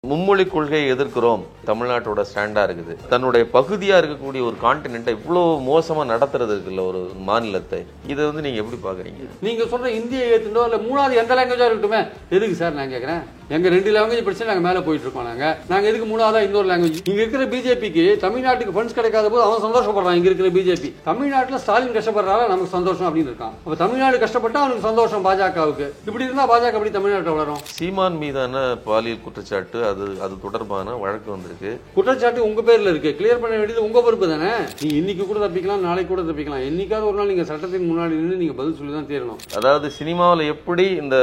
மும்மொழி கொள்கையை எதிர்க்கிறோம், தமிழ்நாட்டோட ஸ்டாண்டா இருக்குது. தன்னுடைய பகுதியா இருக்கக்கூடிய ஒரு கான்டினென்ட்டை இவ்வளவு மோசமா நடத்துறது இருக்குல்ல ஒரு மாநிலத்தை, இதை வந்து நீங்க எப்படி பாக்குறீங்க? நீங்க சொல்ற இந்தியை ஏத்துட்டோ இல்ல மூணாவது எந்த லாங்குவேஜா இருக்கட்டுமே, எதுக்கு சார் நான் கேட்கறேன்? எங்க 2 லாங்குவேஜ் படிச்சு நாங்க மேல போயிட்டு இருக்கோம். நாங்க எதுக்கு மூணாவதா இன்னொரு லாங்குவேஜ்? இங்க இருக்கிற பிஜேபிக்கு தமிழ்நாட்டுக்கு ஃபண்ட்ஸ் கிடைக்காத போது அவன் சந்தோஷப்படுறான். இங்க இருக்கிற பிஜேபி தமிழ்நாட்டுல ஸ்டாலின் கஷ்டப்படுறாரு, நமக்கு சந்தோஷம் அப்படின்னு இருக்கான். அப்ப தமிழ்நாடு கஷ்டப்பட்டா அவனுக்கு சந்தோஷம் பாஜகவுக்கு. இப்படி இருந்தா பாஜக எப்படி தமிழ்நாட்டை வளரும்? சீமான் மீதான பாலியல் குற்றச்சாட்டு அது தொடர்பான வழக்கு வந்திருக்கு. குற்றச்சாட்டு உங்க பேர்ல இருக்கு, கிளியர் பண்ண வேண்டியது உங்க பொறுப்பு தானே. நீங்க இன்னைக்கு கூட தப்பிக்கலாம், நாளைக்கு கூட தப்பிக்கலாம். என்னைக்காவது ஒரு நாள் நீங்க சட்டத்தின் முன்னாடி நின்று நீங்க பதில் சொல்லி தான் தீரணும். அதாவது சினிமாவில் எப்படி இந்த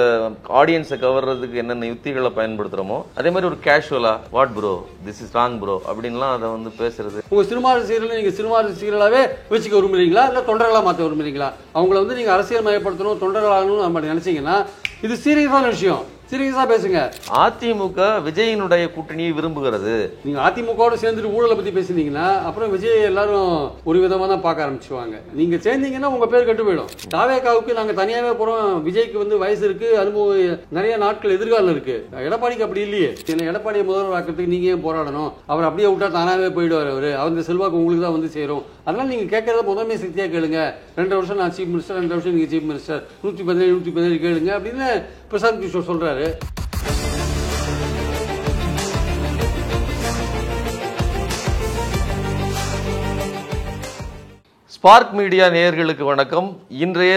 ஆடியன்ஸை கவர்றதுக்கு என்னென்ன யுக்திகளை பயன்படுத்துறோமோ அதே மாதிரி ஒரு கேஷுவலா what bro this is wrong bro அப்படின்லாம் அதை வந்து பேசுறது. உங்க சினிமா ரசிகர்கள் நீங்க சினிமா ரசிகர்களாவே வச்சுக்க விரும்புறீங்களா இல்ல தொண்டர்களா மாற்ற விரும்புறீங்களா? அவங்கள வந்து நீங்க அரசியல் மயப்படுத்தணும், தொண்டர்களாகணும் நம்ம நினைச்சீங்கன்னா இது சீரியஸான விஷயம். சீரியஸா பேசுங்க. அதிமுக விஜயினுடைய கூட்டணியை விரும்புகிறது. நீங்க அதிமுகவோட சேர்ந்துட்டு ஊழலை பத்தி பேசுனீங்கன்னா அப்புறம் விஜய் எல்லாரும் ஒரு விதமா தான் பார்க்க ஆரம்பிச்சுவாங்க. நீங்க சேர்ந்தீங்கன்னா உங்க பேர் கெட்டு போயிடும். தாவேகாவுக்கு நாங்க தனியாவே போறோம். விஜய்க்கு வந்து வயசு இருக்கு, அனுபவம், நிறைய நாட்கள் எதிர்காலம் இருக்கு. எடப்பாடிக்கு அப்படி இல்லையே. எடப்பாடியை முதல்வர் ஆக்கிறதுக்கு நீங்க ஏன் போராடணும்? அவர் அப்படியே விட்டா தானாவே போயிடுவார். அவரு அந்த செல்வாக்கு உங்களுக்கு தான் வந்து சேரும். அதனால நீங்க கேட்கறத முதன்மை சக்தியா கேளுங்க. 2 வருஷம் நான் சீஃப் மினிஸ்டர், 2 வருஷம் நீங்க சீஃப் மினிஸ்டர், 117 கேளுங்க அப்படின்னு பிரசாந்த் கிஷோர் சொல்றாரு. ஸ்பார்க் மீடியா நேயர்களுக்கு வணக்கம். இன்றைய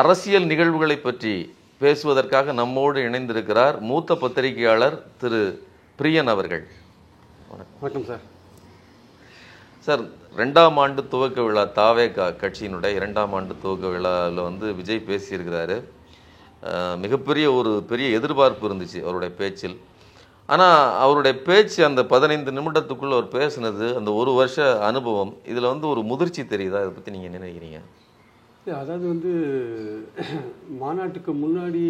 அரசியல் நிகழ்வுகளை பற்றி பேசுவதற்காக நம்மோடு இணைந்திருக்கிறார் மூத்த பத்திரிகையாளர் திரு பிரியன் அவர்கள். வணக்கம் சார். சார், 2ஆம் ஆண்டு துவக்க விழா, தாவேகா கட்சியினுடைய 2ஆம் ஆண்டு துவக்க விழாவில் வந்து விஜய் பேசியிருக்கிறாரு. பெரிய எதிர்பார்ப்பு இருந்துச்சு அவருடைய பேச்சில். ஆனால் அவருடைய பேச்சு அந்த 15 நிமிடத்துக்குள்ள அவர் பேசினது, அந்த 1 வருஷ அனுபவம், இதில் வந்து ஒரு முதிர்ச்சி தெரியுதா? அதை பற்றி நீங்கள் என்ன நினைக்கிறீங்க? அதாவது வந்து மாநாட்டுக்கு முன்னாடி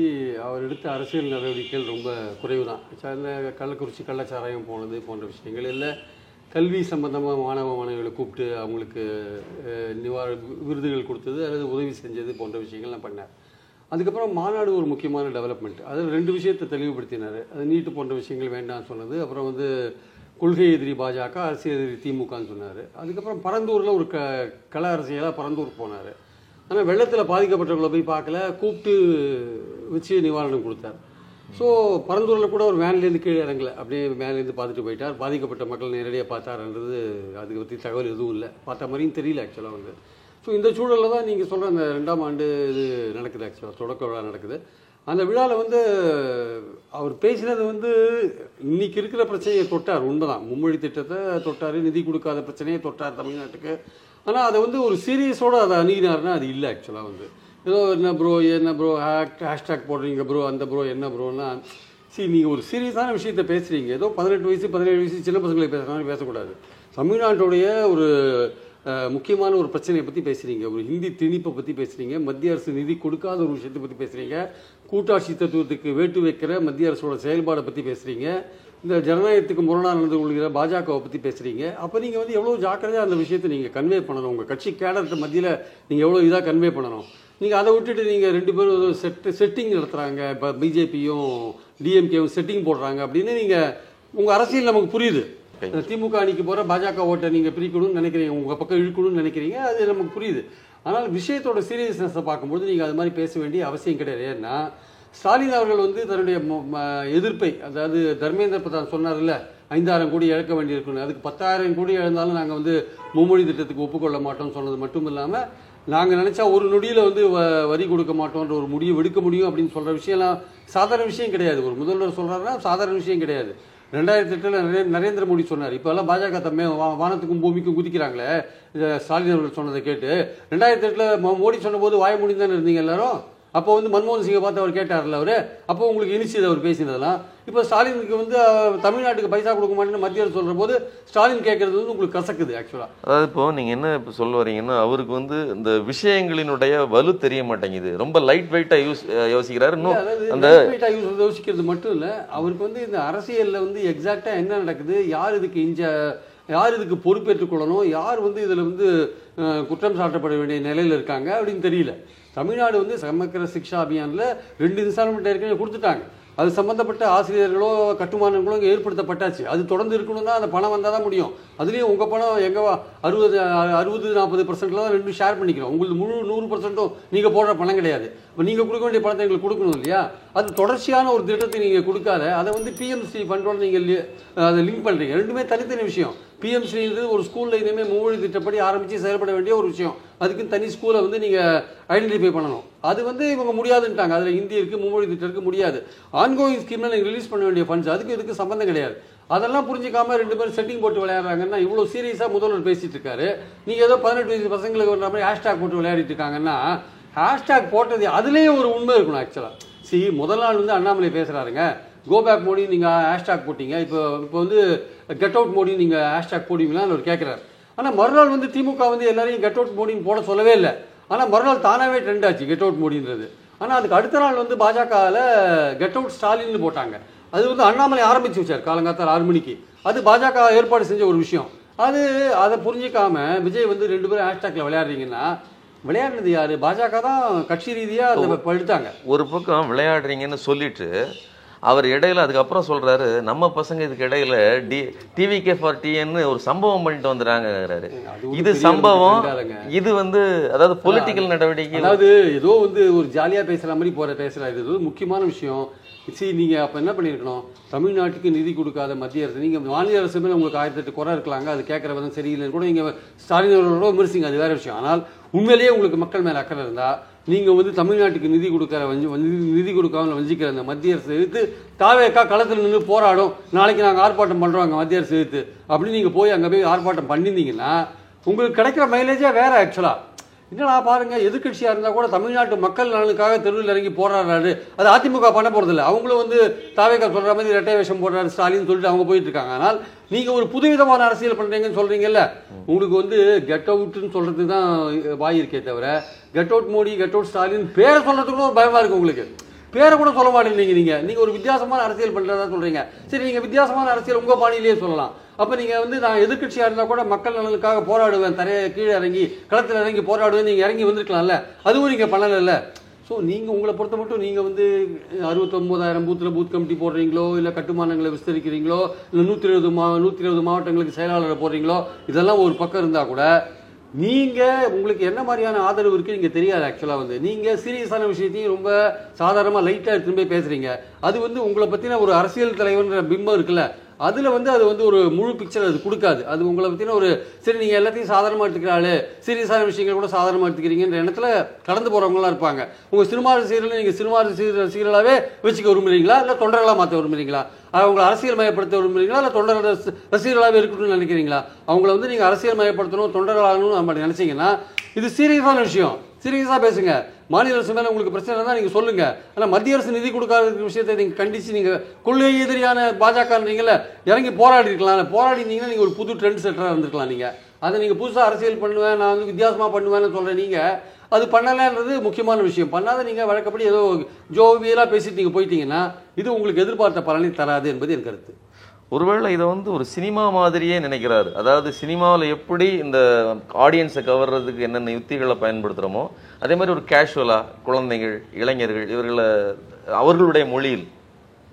அவர் எடுத்த அரசியல் நடவடிக்கைகள் ரொம்ப குறைவு தான். இந்த கள்ளக்குறிச்சி கள்ளச்சாராயம் போனது போன்ற விஷயங்கள் இல்லை. கல்வி சம்பந்தமாக மாணவர்களை கூப்பிட்டு அவங்களுக்கு விருதுகள் கொடுத்தது அல்லது உதவி செஞ்சது போன்ற விஷயங்கள்லாம் பண்ணார். அதுக்கப்புறம் மாநாடு ஒரு முக்கியமான டெவலப்மெண்ட். அதில் 2 விஷயத்தை தெளிவுபடுத்தினார். அது நீட்டு போன்ற விஷயங்கள் வேண்டாம்னு சொன்னது. அப்புறம் வந்து கொள்கை எதிரி பாஜக, அரசியல் எதிரி திமுகன்னு சொன்னார். அதுக்கப்புறம் பரந்தூரில் ஒரு கள அரசியலாக பரந்தூர் போனார். ஆனால் வெள்ளத்தில் பாதிக்கப்பட்டவங்களை போய் பார்க்கல, கூப்பிட்டு வச்சு நிவாரணம் கொடுத்தார். ஸோ பரந்தூரில் கூட ஒரு வேன்லேருந்து கீழே இறங்கலை, அப்படியே மேலேருந்து பார்த்துட்டு போயிட்டார். பாதிக்கப்பட்ட மக்கள் நேரடியாக பார்த்தாருன்றது அதுக்கு பற்றி தகவல் எதுவும் இல்லை, பார்த்த மாதிரியும் தெரியல ஆக்சுவலாக வந்து. ஸோ இந்த சூழலில் தான் நீங்கள் சொல்கிற அந்த 2ஆம் ஆண்டு இது நடக்குது. ஆக்சுவலாக தொடக்க விழா நடக்குது. அந்த விழாவில் வந்து அவர் பேசினது வந்து இன்னைக்கு இருக்கிற பிரச்சனையை தொட்டார். உண்மைதான், மும்மொழி திட்டத்தை தொட்டார், நிதி கொடுக்காத பிரச்சனையை தொட்டார் தமிழ்நாட்டுக்கு. ஆனால் அதை வந்து ஒரு சீரியஸோடு அதை அணுகினார்னா அது இல்லை. ஆக்சுவலாக வந்து ஏதோ என்ன ப்ரோ ஹேஷ்டாக் போடுறீங்க ப்ரோ, அந்த ப்ரோ என்ன ப்ரோன்னா, நீங்கள் ஒரு சீரியஸான விஷயத்தை பேசுகிறீங்க. ஏதோ 18 வயசு 17 வயசு சின்ன பசங்களை பேசுகிற மாதிரி பேசக்கூடாது. தமிழ்நாட்டுடைய ஒரு முக்கியமான ஒரு பிரச்சனையை பற்றி பேசுகிறீங்க, ஒரு ஹிந்தி திணிப்பை பற்றி பேசுகிறீங்க, மத்திய அரசு நிதி கொடுக்காத ஒரு விஷயத்தை பற்றி பேசுகிறீங்க, கூட்டாட்சி தத்துவத்துக்கு வேட்டு வைக்கிற மத்திய அரசோட செயல்பாடை பற்றி பேசுகிறீங்க, இந்த ஜனநாயகத்துக்கு முரணாக நடந்து கொள்கிற பாஜகவை பற்றி பேசுகிறீங்க. அப்போ நீங்கள் வந்து எவ்வளோ ஜாக்கிரதையாக அந்த விஷயத்தை நீங்கள் கன்வே பண்ணணும். உங்கள் கட்சி கேடர்கிட்ட மத்தியில் நீங்கள் எவ்வளோ இதாக கன்வே பண்ணணும். நீங்கள் அதை விட்டுட்டு நீங்கள் 2 பேரும் செட்டிங் நடத்துகிறாங்க, இப்போ பிஜேபியும் டிஎம்கேவும் செட்டிங் போடுறாங்க அப்படின்னு நீங்கள் உங்கள் அரசியல் நமக்கு புரியுது. திமுக அணிக்கு போகிற பாஜக ஓட்டை நீங்கள் பிரிக்கணும்னு நினைக்கிறீங்க, உங்கள் பக்கம் இழுக்கணும்னு நினைக்கிறீங்க, அது நமக்கு புரியுது. ஆனால் விஷயத்தோட சீரியஸ்னஸை பார்க்கும்போது நீங்கள் அது மாதிரி பேச வேண்டிய அவசியம் கிடையாது. ஏன்னா ஸ்டாலின் அவர்கள் வந்து தன்னுடைய எதிர்ப்பை, அதாவது தர்மேந்திர பிரதான் சொன்னார்ல 5000 கோடி இழக்க வேண்டியிருக்கணும், அதுக்கு 10,000 கோடி இழந்தாலும் நாங்கள் வந்து மும்மொழி திட்டத்துக்கு ஒப்புக்கொள்ள மாட்டோம்னு சொன்னது மட்டும் இல்லாமல் நாங்கள் நினச்சா ஒரு நொடியில் வந்து வரி கொடுக்க மாட்டோன்ற ஒரு முடிவு எடுக்க முடியும் அப்படின்னு சொல்கிற விஷயம்லாம் சாதாரண விஷயம் கிடையாது. ஒரு முதல்வர் சொல்கிறாருன்னா சாதாரண விஷயம் கிடையாது. 2008 நரேந்திர மோடி சொன்னார். இப்போ எல்லாம் பாஜக தம்மே வானத்துக்கும் பூமிக்கும் குதிக்கிறாங்களே, ஸ்டாலின் அவர்கள் சொன்னதை கேட்டு. 2008 மோடி சொன்ன போது வாய மூடி தானே இருந்தீங்க எல்லாரும். அப்போ வந்து மன்மோகன் சிங்கை பார்த்து அவர் கேட்டார்ல அவர், அப்போ உங்களுக்கு இனிச்சது அவர் பேசினதெல்லாம். இப்போ ஸ்டாலினுக்கு வந்து தமிழ்நாட்டுக்கு பைசா கொடுக்க மாட்டேன்னு மத்திய அரசு சொல்கிற போது ஸ்டாலின் கேட்கறது வந்து உங்களுக்கு கசக்குது ஆக்சுவலாக. அதாவது இப்போ நீங்கள் என்ன இப்போ சொல்ல வரீங்கன்னா, அவருக்கு வந்து இந்த விஷயங்களினுடைய வலு தெரிய மாட்டேங்குது, ரொம்ப லைட் வெயிட்டாக யோசிக்கிறாரு. இன்னும் அந்த யோசிக்கிறது மட்டும் இல்லை, அவருக்கு வந்து இந்த அரசியலில் வந்து எக்ஸாக்டாக என்ன நடக்குது, யார் இதுக்கு பொறுப்பேற்றுக் கொள்ளணும், யார் வந்து இதில் வந்து குற்றம் சாட்டப்பட வேண்டிய நிலையில் இருக்காங்க அப்படின்னு தெரியல. தமிழ்நாடு வந்து சமக்கிர சிக்ஷா அபியானில் 2 இன்ஸ்டால்மெண்ட் ஏற்கனவே கொடுத்துட்டாங்க. அது சம்பந்தப்பட்ட ஆசிரியர்களோ கட்டுமானங்களோ இங்கே ஏற்படுத்தப்பட்டாச்சு. அது தொடர்ந்து இருக்கணும்னா அந்த பணம் வந்தால் தான் முடியும். அதுலேயும் உங்கள் பணம் எங்கே 60-40% தான் ரெண்டும் ஷேர் பண்ணிக்கிறோம். உங்களுக்கு முழு 100%ம் நீங்கள் போடுற பணம் கிடையாது. இப்போ நீங்கள் கொடுக்க வேண்டிய பணத்தை எங்களுக்கு கொடுக்கணும் இல்லையா? அது தொடர்ச்சியான ஒரு திட்டத்தை நீங்கள் கொடுக்காத அதை வந்து பிஎம்ஸ்ரீ ஃபண்டோட நீங்கள் அதை லிங்க் பண்ணுறீங்க. ரெண்டுமே தனித்தனி விஷயம். பிஎம்ஸ்ரீன்றது ஒரு ஸ்கூலில் இனிமேல் மும்மொழி திட்டப்படி ஆரம்பித்து செயல்பட வேண்டிய ஒரு விஷயம். அதுக்குன்னு தனி ஸ்கூலை வந்து நீங்கள் ஐடென்டிஃபை பண்ணணும். அது வந்து இவங்க முடியாதுன்ட்டாங்க. அதில் ஹிந்தி இருக்குது, மும்மொழி திட்டம் இருக்குது, முடியாது. ஆன்கோயிங் ஸ்கீமில் நீங்கள் ரிலீஸ் பண்ண வேண்டிய ஃபண்ட்ஸ் அதுக்கு இதுக்கு சம்மந்தம் கிடையாது. அதெல்லாம் புரிஞ்சிக்காமல் 2 பேரும் செட்டிங் போட்டு விளையாடுறாங்கன்னா இவ்வளோ சீரியஸாக முதல்வர் பேசிட்டு இருக்காரு. நீங்கள் ஏதோ 18 வயசு பசங்களுக்கு வர மாதிரி ஹேஷ்டாக் போட்டு விளையாடிட்டு இருக்காங்கன்னா ஹேஷ்டாக் போட்டது அதுலேயே ஒரு உண்மை இருக்கணும். ஆக்சுவலாக முதல் நாள் வந்து அண்ணாமலை பேசுகிறாருங்க, கோ பேக் மோடி நீங்கள் ஹேஷ்டாக் போட்டீங்க, இப்போ வந்து கெட் அவுட் மோடி நீங்கள் ஹேஷ்டாக் போடுவீங்களான்னு அவர் கேட்குறாரு. ஆனால் மறுநாள் வந்து திமுக வந்து எல்லாரையும் கெட் அவுட் மோடின்னு போட சொல்லவே இல்லை. ஆனால் மறுநாள் தானாகவே ட்ரெண்ட் ஆச்சு கெட் அவுட் மோடின்றது. ஆனால் அதுக்கு அடுத்த நாள் வந்து பாஜகவில் கெட் அவுட் ஸ்டாலின்னு போட்டாங்க. அது வந்து அண்ணாமலை ஆரம்பிச்சு வச்சார் காலங்காத்தால் 6 மணிக்கு. அது பாஜக ஏற்பாடு செஞ்ச ஒரு விஷயம். அதை புரிஞ்சிக்காம விஜய் வந்து 2 பேரும் ஹேஷ்டாக்ல விளையாடுறீங்கன்னா விளையாடுறது யாரு? பாஜக தான் கட்சி ரீதியாக அதை படுத்தாங்க. ஒரு பக்கம் விளையாடுறீங்கன்னு சொல்லிட்டு அவர் இடையில அதுக்கப்புறம் சொல்றாரு, நம்ம பசங்க இதுக்கு இடையில டிவிகே ஃபார் டிஎன்னு ஒரு சம்பவம் பண்ணிட்டு வந்துறாங்கிறாரு. இது சம்பவம், இது வந்து அதாவது பொலிட்டிக்கல் நடவடிக்கை, அதாவது ஏதோ வந்து ஒரு ஜாலியா பேசுற மாதிரி பேசுறாரு. இது முக்கியமான விஷயம். நீங்கள் அப்போ என்ன பண்ணியிருக்கணும்? தமிழ்நாட்டுக்கு நிதி கொடுக்காத மத்திய அரசு, நீங்கள் மாநில அரசு மேலே உங்களுக்கு 1008 குறை இருக்கலாங்க, அது கேட்குற விதம் சரியில்லைன்னு கூட நீங்கள் ஸ்டாலின் அவர்களோட விமர்சிங்க, அது வேறு விஷயம். ஆனால் உண்மையிலேயே உங்களுக்கு மக்கள் மேலே அக்கறை இருந்தால் நீங்கள் வந்து தமிழ்நாட்டுக்கு நிதி கொடுக்காமல் வஞ்சிக்கிற அந்த மத்திய அரசு எதிர்த்து தாவேக்கா களத்தில் நின்று போராடும், நாளைக்கு நாங்கள் ஆர்ப்பாட்டம் பண்ணுறோம் அங்கே மத்திய அரசு எதிர்த்து அப்படின்னு நீங்கள் போய் அங்கே போய் ஆர்ப்பாட்டம் பண்ணியிருந்தீங்கன்னா உங்களுக்கு கிடைக்கிற மைலேஜே வேறு. ஆக்சுவலாக என்னடா பாருங்க, எதிர்கட்சியாக இருந்தால் கூட தமிழ்நாட்டு மக்கள் நலனுக்காக தெருவில் இறங்கி போராடுறாரு. அது அதிமுக பண்ண போகிறதில்ல. அவங்களும் வந்து தாவேக்கா சொல்கிற மாதிரி இரட்டை வேஷம் போடுறாரு ஸ்டாலின் சொல்லிட்டு அவங்க போயிட்டு இருக்காங்க. ஆனால் நீங்கள் ஒரு புதுவிதமான அரசியல் பண்ணுறீங்கன்னு சொல்கிறீங்கல்ல, உங்களுக்கு வந்து கெட் அவுட்னு சொல்கிறது தான் வாய் இருக்கே தவிர get out Modi, get out Stalin பேரை சொல்கிறதுக்கு கூட ஒரு பயமாக இருக்குது. உங்களுக்கு பேரை கூட சொல்ல மாட்டேங்க. நீங்கள் ஒரு வித்தியாசமான அரசியல் பண்ணுறதா சொல்கிறீங்க. சரி, நீங்கள் வித்தியாசமான அரசியல் உங்கள் பாணியிலேயே சொல்லலாம். அப்போ நீங்கள் வந்து நான் எதிர்கட்சியாக இருந்தால் கூட மக்கள் நலனுக்காக போராடுவேன், கீழே இறங்கி களத்தில் இறங்கி போராடுவேன், நீங்கள் இறங்கி வந்திருக்கலாம்ல, அதுவும் நீங்கள் பண்ணலைல்ல. ஸோ நீங்கள் உங்களை பொறுத்த மட்டும் நீங்கள் வந்து 69,000 பூத்தில் பூத் கமிட்டி போடுறீங்களோ, இல்லை கட்டுமானங்களை விஸ்தரிக்கிறீங்களோ, இல்லை 120 மாவட்டங்களுக்கு செயலாளரை போடுறீங்களோ, இதெல்லாம் ஒரு பக்கம் இருந்தால் கூட நீங்கள் உங்களுக்கு என்ன மாதிரியான ஆதரவு இருக்குது நீங்கள் தெரியாது. ஆக்சுவலாக வந்து நீங்கள் சீரியஸான விஷயத்தையும் ரொம்ப சாதாரணமாக லைட்டாக திரும்ப பேசுகிறீங்க. அது வந்து உங்களை பற்றின ஒரு அரசியல் தலைவர்ன்ற பிம்பம் இருக்குல்ல, அதில் வந்து அது வந்து ஒரு முழு பிக்சர் அது கொடுக்காது. அது உங்களை பற்றின ஒரு சரி நீங்கள் எல்லாத்தையும் சாதாரணமாக எடுத்துக்கிறாள், சீரியஸான விஷயங்கள் கூட சாதாரணமாக எடுத்துக்கிறீங்கன்ற இடத்துல கடந்து போகிறவங்களாம் இருப்பாங்க. உங்கள் சினிமா ரசிகர்கள் நீங்கள் சினிமா ரசிகர்களாகவே வச்சுக்க விரும்புகிறீங்களா, இல்லை தொண்டர்களாக மாற்ற விரும்புகிறீங்களா? அவங்களை அரசியல் மயப்படுத்த விரும்புகிறீங்களா, இல்லை தொண்டர் ரசிகர்களாகவே இருக்கணும்னு நினைக்கிறீங்களா? அவங்கள வந்து நீங்கள் அரசியல் மயப்படுத்தணும், தொண்டர்களாகணும்னு நம்ம நினச்சிங்கன்னா இது சீரியஸான விஷயம். சீரியஸாக பேசுங்க. மாநில அரசு மேலே உங்களுக்கு பிரச்சனை இருந்தால் நீங்கள் சொல்லுங்கள். ஆனால் மத்திய அரசு நிதி கொடுக்காத விஷயத்தை நீங்கள் கண்டித்து நீங்கள் கொள்கை எதிரியான பாஜகன்றீங்கள இறங்கி போராடி இருக்கலாம். போராடினீங்கன்னா நீங்கள் ஒரு புது ட்ரெண்ட் செட்டராக இருந்திருக்கலாம். நீங்கள் அதை நீங்கள் புதுசாக அரசியல் பண்ணுவேன், நான் வந்து வித்தியாசமாக பண்ணுவேன்னு சொல்கிறேன். நீங்கள் அது பண்ணலைன்றது முக்கியமான விஷயம். பண்ணாத நீங்கள் வழக்கப்படி ஏதோ ஜோவியலாக பேசிட்டு நீங்கள் போயிட்டீங்கன்னா இது உங்களுக்கு எதிர்பார்த்த பலனை தராது என்பது என் கருத்து. ஒருவேளை இதை வந்து ஒரு சினிமா மாதிரியே நினைக்கிறாரு. அதாவது சினிமாவில் எப்படி இந்த ஆடியன்ஸை கவர்றதுக்கு என்னென்ன யுத்திகளை பயன்படுத்துகிறோமோ அதே மாதிரி ஒரு கேஷுவலாக குழந்தைகள், இளைஞர்கள் இவர்களை அவர்களுடைய மொழியில்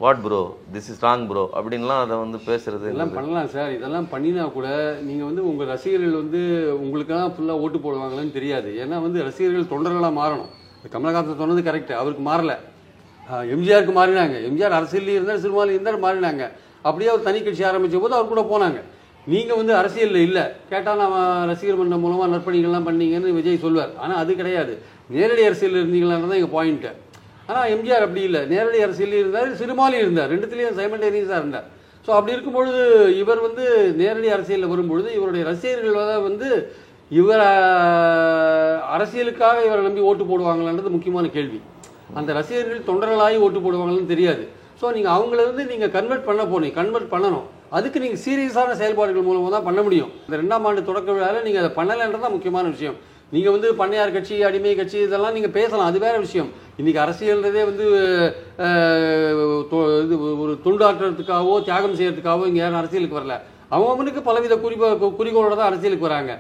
what bro, this is wrong bro அப்படின்லாம் அதை வந்து பேசுறது எல்லாம் பண்ணலாம் சார். இதெல்லாம் பண்ணினா கூட நீங்கள் வந்து உங்கள் ரசிகர்கள் வந்து உங்களுக்கெல்லாம் ஃபுல்லாக ஓட்டு போடுவாங்களான்னு தெரியாது. ஏன்னா வந்து ரசிகர்கள் தொண்டர்களாக மாறணும். கமலஹாசன் சொன்னது கரெக்டு, அவருக்கு மாறலை. எம்ஜிஆருக்கு மாறினாங்க. எம்ஜிஆர் அரசியலில் இருந்தால் சினிமாவில் இருந்தால் மாறினாங்க. அப்படியே அவர் தனி கட்சி ஆரம்பித்த போது அவர் கூட போனாங்க. நீங்கள் வந்து அரசியலில் இல்லை கேட்டால் நான் ரசிகர் மன்றம் மூலமாக நற்பணிகள்லாம் பண்ணீங்கன்னு விஜய் சொல்வார். ஆனால் அது கிடையாது. நேரடி அரசியலில் இருந்தீங்களான்னு தான் எங்கள் பாயிண்ட்டு. ஆனால் எம்ஜிஆர் அப்படி இல்லை. நேரடி அரசியலையும் இருந்தார், சினிமாலையும் இருந்தார், ரெண்டுத்துலேயும் சைமல்டேனியஸாக இருந்தார். ஸோ அப்படி இருக்கும்பொழுது இவர் வந்து நேரடி அரசியலில் வரும்பொழுது இவருடைய ரசிகர்கள் வந்து இவர் அரசியலுக்காக இவரை நம்பி ஓட்டு போடுவாங்களான்றது முக்கியமான கேள்வி. அந்த ரசிகர்கள் தொண்டர்களாகி ஓட்டு போடுவாங்கன்னு தெரியாது. ஸோ நீங்கள் அவங்கள வந்து நீங்கள் கன்வெர்ட் பண்ணணும். அதுக்கு நீங்கள் சீரியஸான செயல்பாடுகள் மூலமாக தான் பண்ண முடியும். இந்த 2ஆம் ஆண்டு தொடக்க விழாவில் நீங்கள் அதை பண்ணலைன்றது தான் முக்கியமான விஷயம். நீங்கள் வந்து பண்ணையார் கட்சி, அடிமை கட்சி இதெல்லாம் நீங்கள் பேசலாம், அது வேறு விஷயம். இன்றைக்கி அரசியல்ன்றதே வந்து இது ஒரு தொண்டாற்றுறதுக்காகவோ தியாகம் செய்யறதுக்காகவோ இங்கே யாரும் அரசியலுக்கு வரல. அவனுக்கு பலவித குறிக்கோளோட தான் அரசியலுக்கு வராங்க.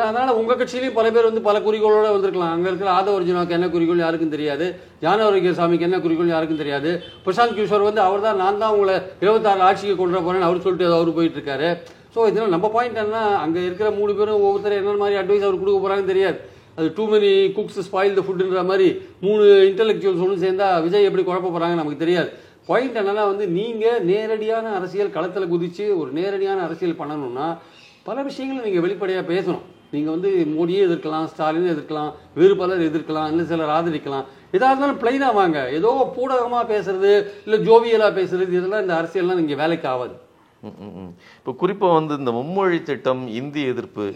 அதனால் உங்கள் கட்சியிலையும் பல பேர் வந்து பல குறிக்கோளோட வந்திருக்கலாம். அங்கே இருக்கிற ஆதவ அர்ஜுனாவுக்கு என்ன குறிக்கோள் யாருக்கும் தெரியாது, ஞானஆரோக்கியசாமிக்கு என்ன குறிக்கோள் யாருக்கும் தெரியாது. பிரசாந்த் கிஷோர் வந்து அவர் தான் நான் தான் உங்களை 26 ஆட்சிக்கு கொண்டு வர போகிறேன்னு அவர் சொல்லிட்டு அவர் போயிட்டு இருக்காரு. ஸோ இதனால் நம்ம பாயிண்ட் என்ன, அங்கே இருக்கிற 3 பேரும் ஒவ்வொருத்தரும் என்ன மாதிரி அட்வைஸ் அவர் கொடுக்க போகிறாங்கன்னு தெரியாது. அது too many cooks spoil the ஃபுட்டுன்ற மாதிரி 3 இன்டெலெக்சுவல்ஸ் ஒன்று சேர்ந்தா விஜய் எப்படி குழப்ப போகிறாங்கன்னு நமக்கு தெரியாது. பாயிண்ட் என்னன்னா வந்து நீங்கள் நேரடியான அரசியல் களத்தில் குதித்து ஒரு நேரடியான அரசியல் பண்ணணும்னா பல விஷயங்களை நீங்கள் வெளிப்படையாக பேசணும். நீங்கள் வந்து மோடியே எதிர்க்கலாம், ஸ்டாலினை எதிர்க்கலாம், வேறு பலர் எதிர்க்கலாம், இல்லை சிலர் ஆதரிக்கலாம். எதாக இருந்தாலும் பிளைனாக வாங்க. ஏதோ பூடகமாக பேசுறது இல்லை ஜோவியலாக பேசுறது இதெல்லாம் இந்த அரசியல்லாம் நீங்கள் வேலைக்கு ஆகாது. இப்போ குறிப்பாக வந்து இந்த மும்மொழி திட்டம், இந்தி எதிர்ப்பு,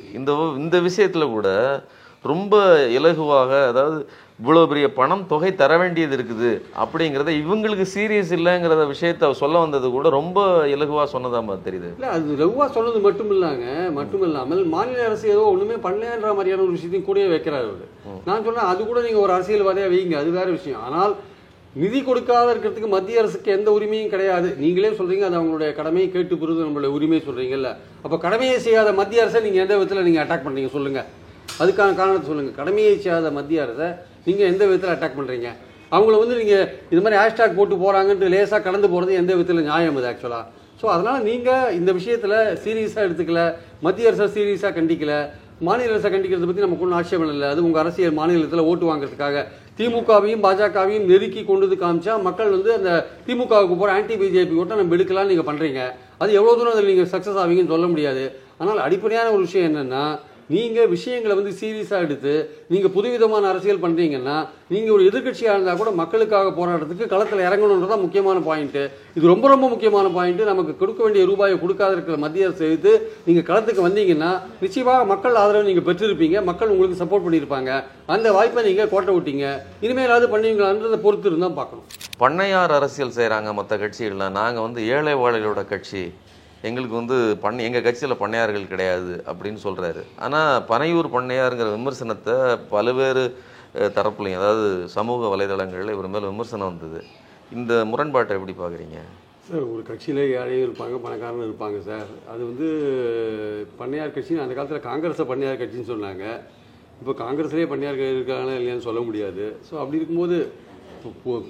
இந்த விஷயத்தில் கூட ரொம்ப இலகுவாக, அதாவது இவ்வளோ பெரிய பணம் தொகை தர வேண்டியது இருக்குது அப்படிங்கிறத இவங்களுக்கு சீரியஸ் இல்லைங்கிறத விஷயத்த சொல்ல வந்தது கூட ரொம்ப இலகுவாக சொன்னதாமா தெரியுது. இல்லை, அது இலகுவாக சொன்னது மட்டும் இல்லாமல் மாநில அரசு ஏதோ ஒன்றுமே பண்ணலன்ற மாதிரியான ஒரு விஷயத்தையும் கூட வைக்கிறார் அவர். நான் சொன்னேன் அது கூட நீங்கள் ஒரு அரசியல்வாதியாக வைங்க, அது வேறு விஷயம். ஆனால் நிதி கொடுக்காத இருக்கிறதுக்கு மத்திய அரசுக்கு எந்த உரிமையும் கிடையாது. நீங்களே சொல்றீங்க அது அவங்களுடைய கடமையை கேட்டு புரிந்து நம்மளுடைய உரிமை சொல்றீங்கல்ல. அப்போ கடமையை செய்யாத மத்திய அரசை நீங்கள் எந்த விதத்தில் நீங்கள் அட்டாக் பண்ணுறீங்க சொல்லுங்க, அதுக்கான காரணத்தை சொல்லுங்க. கடமையை செய்யாத மத்திய அரசை நீங்கள் எந்த விதத்தில் அட்டாக் பண்ணுறீங்க? அவங்கள வந்து நீங்கள் இது மாதிரி ஹேஷ்டாக் போட்டு போகிறாங்கன்ட்டு லேசாக கடந்து போகிறது எந்த விதத்தில் நியாயம் அது ஆக்சுவலாக? ஸோ அதனால் நீங்கள் இந்த விஷயத்தில் சீரியஸாக எடுத்துக்கல, மத்திய அரசை சீரியஸாக கண்டிக்கல, மாநில அரசை கண்டிக்கிறத பற்றி நமக்கு ஒன்றும் ஆட்சேபம் இல்லை. அது உங்கள் அரசியல் மாநிலத்தில் ஓட்டு வாங்குறதுக்காக திமுகவையும் பாஜகவையும் நெருக்கி கொண்டு காமிச்சா மக்கள் வந்து அந்த திமுகவுக்கு போகிற ஆன்டி பிஜேபி ஓட்டை நம்ம எடுக்கலாம்னு நீங்கள் பண்ணுறீங்க. அது எவ்வளோ தூரம் அதில் நீங்கள் சக்ஸஸ் ஆவீங்கன்னு சொல்ல முடியாது. ஆனால் அடிப்படையான ஒரு விஷயம் என்னென்னா, நீங்கள் விஷயங்களை வந்து சீரியஸாக எடுத்து நீங்கள் புதுவிதமான அரசியல் பண்ணுறீங்கன்னா நீங்கள் ஒரு எதிர்கட்சியாக இருந்தால் கூட மக்களுக்காக போராடுறதுக்கு களத்தில் இறங்கணுன்றதான் முக்கியமான பாயிண்ட்டு. இது ரொம்ப ரொம்ப முக்கியமான பாயிண்ட்டு. நமக்கு கொடுக்க வேண்டிய ரூபாயை கொடுக்காத இருக்கிற மத்திய அரசு எடுத்து நீங்கள் களத்துக்கு வந்தீங்கன்னா நிச்சயமாக மக்கள் ஆதரவு நீங்கள் பெற்றிருப்பீங்க, மக்கள் உங்களுக்கு சப்போர்ட் பண்ணியிருப்பாங்க. அந்த வாய்ப்பை நீங்கள் கோட்டை விட்டீங்க. இனிமேலாவது பண்ணுவீங்களான்றதை பொறுத்து இருந்தால் பார்க்கணும். பண்ணையார் அரசியல் செய்கிறாங்க மற்ற கட்சிகள்லாம். நாங்கள் வந்து ஏழை வாழைகளோட கட்சி, எங்களுக்கு வந்து எங்கள் கட்சியில் பண்ணையார்கள் கிடையாது அப்படின்னு சொல்கிறாரு. ஆனால் பனையூர் பண்ணையாருங்கிற விமர்சனத்தை பல்வேறு தரப்புலையும், அதாவது சமூக வலைதளங்களில் இவர் மேலே விமர்சனம் வந்தது. இந்த முரண்பாட்டை எப்படி பார்க்குறீங்க சார்? ஒரு கட்சியில் ஏழையும் இருப்பாங்க, பணக்காரனும் இருப்பாங்க சார். அது வந்து பண்ணையார் கட்சின்னு அந்த காலத்தில் காங்கிரஸை பண்ணையார் கட்சின்னு சொன்னாங்க. இப்போ காங்கிரஸ்லேயே பண்ணையார்கள் இருக்காங்களா இல்லையான்னு சொல்ல முடியாது. ஸோ அப்படி இருக்கும்போது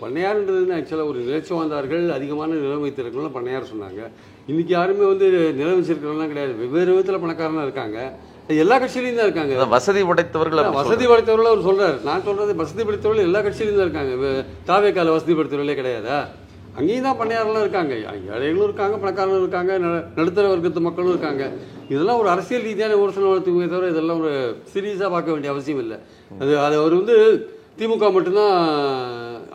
பண்ணையார்ன்றது ஆக்சுவலாக ஒரு நிலச்சுவாந்தார்கள் அதிகமான நிலம் வைத்திருக்கலாம் பண்ணையார் சொன்னாங்க. இன்றைக்கி யாருமே வந்து நிலம் வச்சிருக்கிறவங்களாம் கிடையாது, வெவ்வேறு விதத்தில் பணக்காரனாக இருக்காங்க. எல்லா கட்சியிலையும் தான் இருக்காங்க. வசதி படைத்தவர்கள் அவர் சொல்கிறார். நான் சொல்கிறது வசதி படைத்தவர்கள் எல்லா கட்சியிலையும் தான் இருக்காங்க. தாவேக்கால வசதி படைத்தவர்களே கிடையாதா? அங்கேயும் தான் பண்ணையாரெலாம் இருக்காங்க, ஏழைகளும் இருக்காங்க, பணக்காரங்களும் இருக்காங்க, நடுத்தர வர்க்கத்து மக்களும் இருக்காங்க. இதெல்லாம் ஒரு அரசியல் ரீதியான விமர்சனம் வளர்த்துக்குமே தவிர இதெல்லாம் ஒரு சீரியஸாக பார்க்க வேண்டிய அவசியம் இல்லை. அது அவர் வந்து திமுக மட்டும்தான்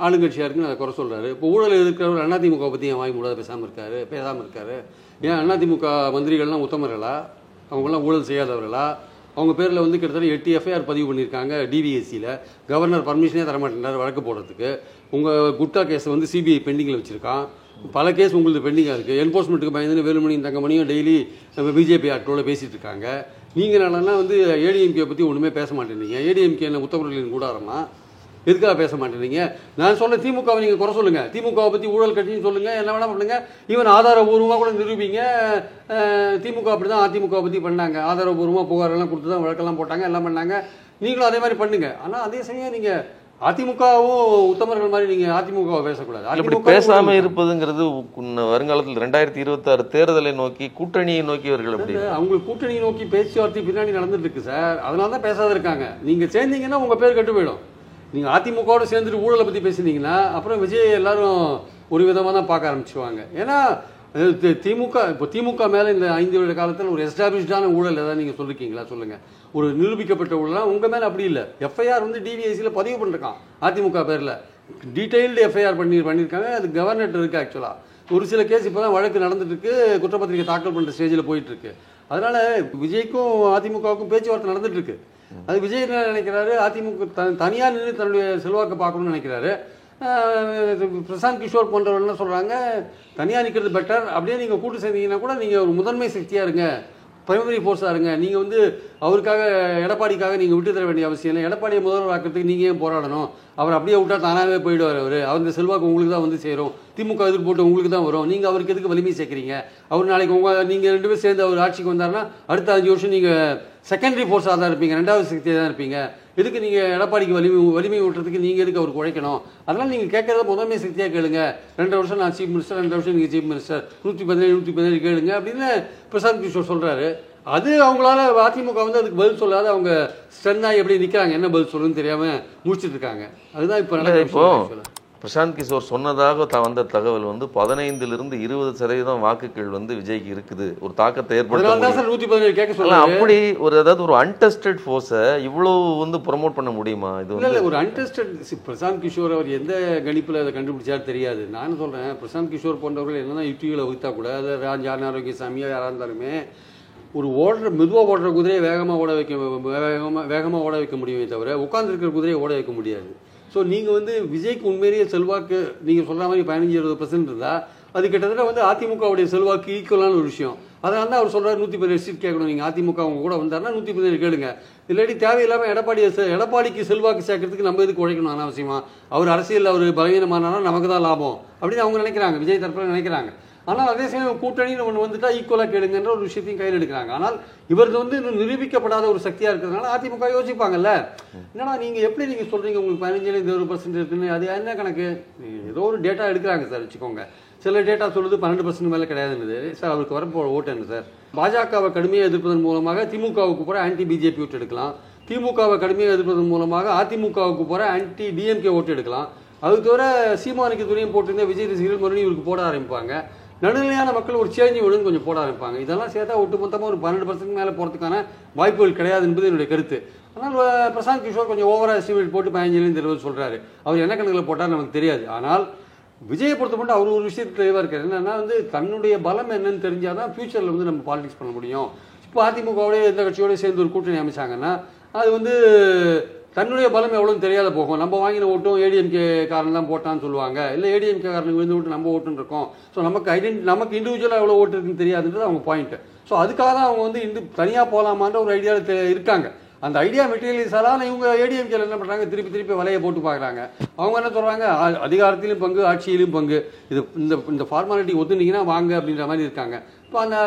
ஆளுங்கட்சியாக இருக்குன்னு அதை குறை சொல்கிறாரு. இப்போ ஊழல் எதிர்க்கிறவர் அதிமுக பற்றி ஏன் வாங்கி மூடாத பேசாமல் இருக்காரு? ஏன் அதிமுக மந்திரிகள்லாம் உத்தமர்களா? அவங்களாம் ஊழல் செய்யாதவர்களா? அவங்க பேரில் வந்து கிட்டத்தட்ட 8 எஃப்ஐஆர் பதிவு பண்ணியிருக்காங்க டிவிஎஸ்சியில். கவர்னர் பர்மிஷனே தரமாட்டேன்றார் வழக்கு போடுறதுக்கு. உங்கள் குட்டா கேஸை வந்து சிபிஐ பெண்டிங்கில் வச்சுருக்கான். பல கேஸ் உங்களுக்கு பெண்டிங்காக இருக்குது. என்ஃபோர்ஸ்மெண்ட்டுக்கு பயந்து வேலுமணியும் தங்கமணியும் டெய்லி பிஜேபி ஆட்களோட பேசிகிட்டு இருக்காங்க. நீங்கள் என்னன்னா வந்து ஏடிஎம்கே பற்றி ஒன்றுமே பேச மாட்டேன்றீங்க. ஏடிஎம்கே என்ன உத்தமர்களின் கூடாரமா? எதுக்காக பேச மாட்டேறீங்க? நான் சொன்ன திமுகவை நீங்கள் குறை சொல்லுங்கள், திமுகவை பற்றி ஊழல் கட்சின்னு சொல்லுங்கள், என்ன வேணால் பண்ணுங்கள். ஈவன் ஆதாரபூர்வமாக கூட நிரூபிங்க. திமுக அப்படி தான் அதிமுகவை பற்றி பண்ணாங்க. ஆதாரபூர்வமாக புகாரெல்லாம் கொடுத்து தான் வழக்கெல்லாம் போட்டாங்க, எல்லாம் பண்ணாங்க. நீங்களும் அதே மாதிரி பண்ணுங்கள். ஆனால் அதே சமயம் நீங்கள் அதிமுகவும் உத்தமர்கள் மாதிரி நீங்கள் அதிமுகவை பேசக்கூடாது. அப்படி பேசாமல் இருப்பதுங்கிறது வருங்காலத்தில் 2026 தேர்தலை நோக்கி, கூட்டணியை நோக்கி அவர்கள் அப்படி அவங்களுக்கு கூட்டணியை நோக்கி பேச்சுவார்த்தை பின்னாடி நடந்துட்டு இருக்கு சார். அதனால தான் பேசாத இருக்காங்க. நீங்கள் சேர்ந்தீங்கன்னா உங்கள் பேர் கெட்டு போயிடும். நீங்கள் அதிமுகவோடு சேர்ந்துட்டு ஊழலை பற்றி பேசுனீங்கன்னா அப்புறம் விஜய் எல்லாரும் ஒரு விதமாக தான் பார்க்க ஆரம்பிச்சுவாங்க. ஏன்னா திமுக மேலே இந்த 5 வருட காலத்தில் ஒரு எஸ்டாப்ளிஷ்டான ஊழல் ஏதாவது நீங்கள் சொல்லிருக்கீங்களா? சொல்லுங்கள். ஒரு நிரூபிக்கப்பட்ட ஊழலாம் உங்கள் மேலே அப்படி இல்லை. எஃப்ஐஆர் வந்து டிவிஎஸ்சியில் பதிவு பண்ணிருக்கான் அதிமுக பேரில். டீட்டெயில்டு எஃப்ஐஆர் பண்ணியிருக்காங்க. அது கவர்னர்கிட்ட இருக்குது. ஆக்சுவலாக ஒரு சில கேஸ் இப்போ தான் வழக்கு நடந்துட்டு இருக்கு, குற்றப்பத்திரிகை தாக்கல் பண்ணுற ஸ்டேஜில் போயிட்டு இருக்கு. அதனால விஜய்க்கும் அதிமுகவுக்கும் பேச்சுவார்த்தை நடந்துட்டு இருக்கு. அது விஜய் என்ன நினைக்கிறாரு, அதிமுக தனியாக நின்று தன்னுடைய செல்வாக்கை பார்க்கணும்னு நினைக்கிறாரு. பிரசாந்த் கிஷோர் போன்றவர்கள் சொல்கிறாங்க தனியாக நிற்கிறது பெட்டர், அப்படியே நீங்கள் கூட்டு சேர்ந்தீங்கன்னா கூட நீங்கள் ஒரு முதன்மை சக்தியாக இருங்க, பிரைமரி ஃபோர்ஸாக இருங்க. நீங்கள் வந்து அவருக்காக எடப்பாடிக்காக நீங்கள் விட்டு தர வேண்டிய அவசியம் இல்லை. எடப்பாடியை முதல்வர் ஆக்கிறதுக்கு நீங்கள் ஏன் போராடணும்? அவர் அப்படியே விட்டா தானாகவே போயிடுவார். அவர் இந்த செல்வாக்கு உங்களுக்கு தான் வந்து சேரும். திமுக எதிர்ப்பு போட்டு உங்களுக்கு தான் வரும். நீங்கள் அவருக்கு எதுக்கு வலிமை சேர்க்குறீங்க? அவர் நாளைக்கு நீங்கள் 2 பேரும் சேர்ந்து அவர் ஆட்சிக்கு வந்தாருன்னா அடுத்த 5 வருஷம் நீங்கள் செகண்டரி ஃபோர்ஸாக தான் இருப்பீங்க, 2வது சக்தியாக தான் இருப்பீங்க. எதுக்கு நீங்கள் எடப்பாடிக்கு வலிமை ஊட்டுறதுக்கு நீங்கள் எதுக்கு அவருக்கு உழைக்கணும்? அதனால் நீங்கள் கேட்குறத முதன்மை சக்தியாக கேளுங்க. 2 வருஷம் நான் சீஃப் மினிஸ்டர், 2 வருஷம் நீங்கள் சீஃப் மினிஸ்டர், 117 கேளுங்க அப்படின்னு பிரசாந்த் கிஷோர் சொல்கிறாரு. அது அவங்களால அதிமுக வந்து அதுக்கு பதில் சொல்லாத அவங்க ஸ்ட்ரென்த்தாகி எப்படி நிற்கிறாங்க, என்ன பதில் சொல்லுன்னு தெரியாமல் முடிச்சுட்டு இருக்காங்க. அதுதான் இப்போ நடக்குது. பிரசாந்த் கிஷோர் சொன்னதாக வந்த தகவல் வந்து 15% 20% வாக்குகள் வந்து விஜய்க்கு இருக்குது, ஒரு தாக்கத்தை ஏற்படுத்த. அப்படி ஒரு அதாவது ஒரு அன்டெஸ்டட் ஃபோர்ஸை இவ்வளவு வந்து ப்ரொமோட் பண்ண முடியுமா? இது இல்லை ஒரு அன்டெஸ்டட் பிரசாந்த் கிஷோர் அவர் எந்த கணிப்பில் அதை கண்டுபிடிச்சாரு தெரியாது. நான் சொல்கிறேன், பிரசாந்த் கிஷோர் போன்றவர்கள் என்னென்னா யுக்திகளை வகுத்தா கூட அதை ஜான் ஆரோக்கியசாமியோ யாராக இருந்தாலுமே ஒரு மெதுவாக ஓடுற குதிரையை வேகமாக ஓட வைக்க முடியுமே தவிர உட்காந்துருக்கிற குதிரையை ஓட வைக்க முடியாது. ஸோ நீங்கள் வந்து விஜய்க்கு உண்மையிலேயே செல்வாக்கு நீங்கள் சொல்கிற மாதிரி 15-20% இருந்தால் அது கிட்டத்தட்ட வந்து அதிமுகவுடைய செல்வாக்கு ஈக்குவலான ஒரு விஷயம். அதனால தான் அவர் சொல்கிறார் 117 சீட் கேட்கணும். நீங்கள் அதிமுக அவங்க கூட வந்தாருன்னா 117 கேளுங்க. இல்லாட்டி தேவையில்லாமல் எடப்பாடிக்கு செல்வாக்கு சேர்க்கறதுக்கு நம்ம எதுக்கு உழைக்கணும் அனாவசியமா? அவர் அரசியல் அவர் பலவீனமானாலும் நமக்கு தான் லாபம் அப்படின்னு அவங்க நினைக்கிறாங்க, விஜய் தரப்பில் நினைக்கிறாங்க. ஆனால் அதே சமயம் கூட்டணின்னு ஒன்று வந்துட்டா ஈக்குவலாக கேளுங்கன்ற ஒரு விஷயத்தையும் கையில் எடுக்கிறாங்க. ஆனால் இவரது வந்து இன்னும் நிரூபிக்கப்படாத ஒரு சக்தியாக இருக்கிறதுனால அதிமுக யோசிப்பாங்கல்ல, என்னன்னா நீங்கள் எப்படி நீங்கள் சொல்கிறீங்க உங்களுக்கு 15-20% இருக்குன்னு, அது என்ன கணக்கு? ஏதோ ஒரு டேட்டா எடுக்கிறாங்க சார் வச்சுக்கோங்க. சில டேட்டா சொல்லுது 12% மேலே கிடையாதுன்னு. சார் அவருக்கு வரப்போ ஓட்டு என்ன சார்? பாஜகவை கடுமையாக எதிர்ப்பதன் மூலமாக திமுகவுக்கு போகிற ஆன்டி பிஜேபி ஓட்டு எடுக்கலாம். திமுகவை கடுமையாக எதிர்ப்பதன் மூலமாக அதிமுகவுக்கு போகிற ஆன்டி டிஎம்கே ஓட்டு எடுக்கலாம். அது தவிர சீமானுக்கு துணியும் போட்டுருந்தா விஜய் ரசிகர்கள் மறுபடியும் இவருக்கு போட ஆரம்பிப்பாங்க. நடுநிலையான மக்கள் ஒரு சேஞ்ச் விடுன்னு கொஞ்சம் போட ஆரம்பிப்பாங்க. இதெல்லாம் சேர்த்தா ஒட்டுமொத்தமாக ஒரு 12% மேலே போகிறதுக்கான வாய்ப்புகள் கிடையாது என்பது என்னுடைய கருத்து. ஆனால் பிரசாந்த் கிஷோர் கொஞ்சம் ஓவராக எஸ்டிமேட் போட்டு 15-20 சொல்கிறாரு. அவர் என்ன கணக்கில் போட்டால் நமக்கு தெரியாது. ஆனால் விஜயை பொறுத்த மட்டும் அவர் ஒரு விஷயத்தில் தெளிவாக இருக்கார். என்னன்னா வந்து தன்னுடைய பலம் என்னன்னு தெரிஞ்சால் தான் ஃபியூச்சரில் வந்து நம்ம பாலிடிக்ஸ் பண்ண முடியும். இப்போ அதிமுகவோடய எந்த கட்சியோடய சேர்ந்து ஒரு கூட்டணி அமைச்சாங்கன்னா அது வந்து தன்னுடைய பலம் எவ்வளோன்னு தெரியாத போகும். நம்ம வாங்கின ஓட்டும் ஏடிஎம்கே காரன் தான் போட்டான்னு சொல்லுவாங்க, இல்லை ஏடிஎம்கே காரனுக்கு விழுந்து ஓட்டு நம்ம ஓட்டுன்னு இருக்கோம். ஸோ நமக்கு இண்டிவிஜுவலாக எவ்வளோ ஓட்டு இருக்குன்னு தெரியாதுன்றது அவங்க பாயிண்ட். ஸோ அதுக்காக தான் அவங்க வந்து தனியாக போகலாமான்ற ஒரு ஐடியாவில் இருக்காங்க. அந்த ஐடியா மெட்டீரியலைஸ் ஆனால் இவங்க ஏடிஎம்கேல என்ன பண்ணுறாங்க, திருப்பி வலையை போட்டு பார்க்குறாங்க. அவங்க என்ன சொல்கிறாங்க, அதிகாரத்திலும் பங்கு ஆட்சியிலும் பங்கு, இது இந்த ஃபார்மாலிட்டி ஒத்துனீங்கன்னா வாங்க அப்படின்ற மாதிரி இருக்காங்க. இப்போ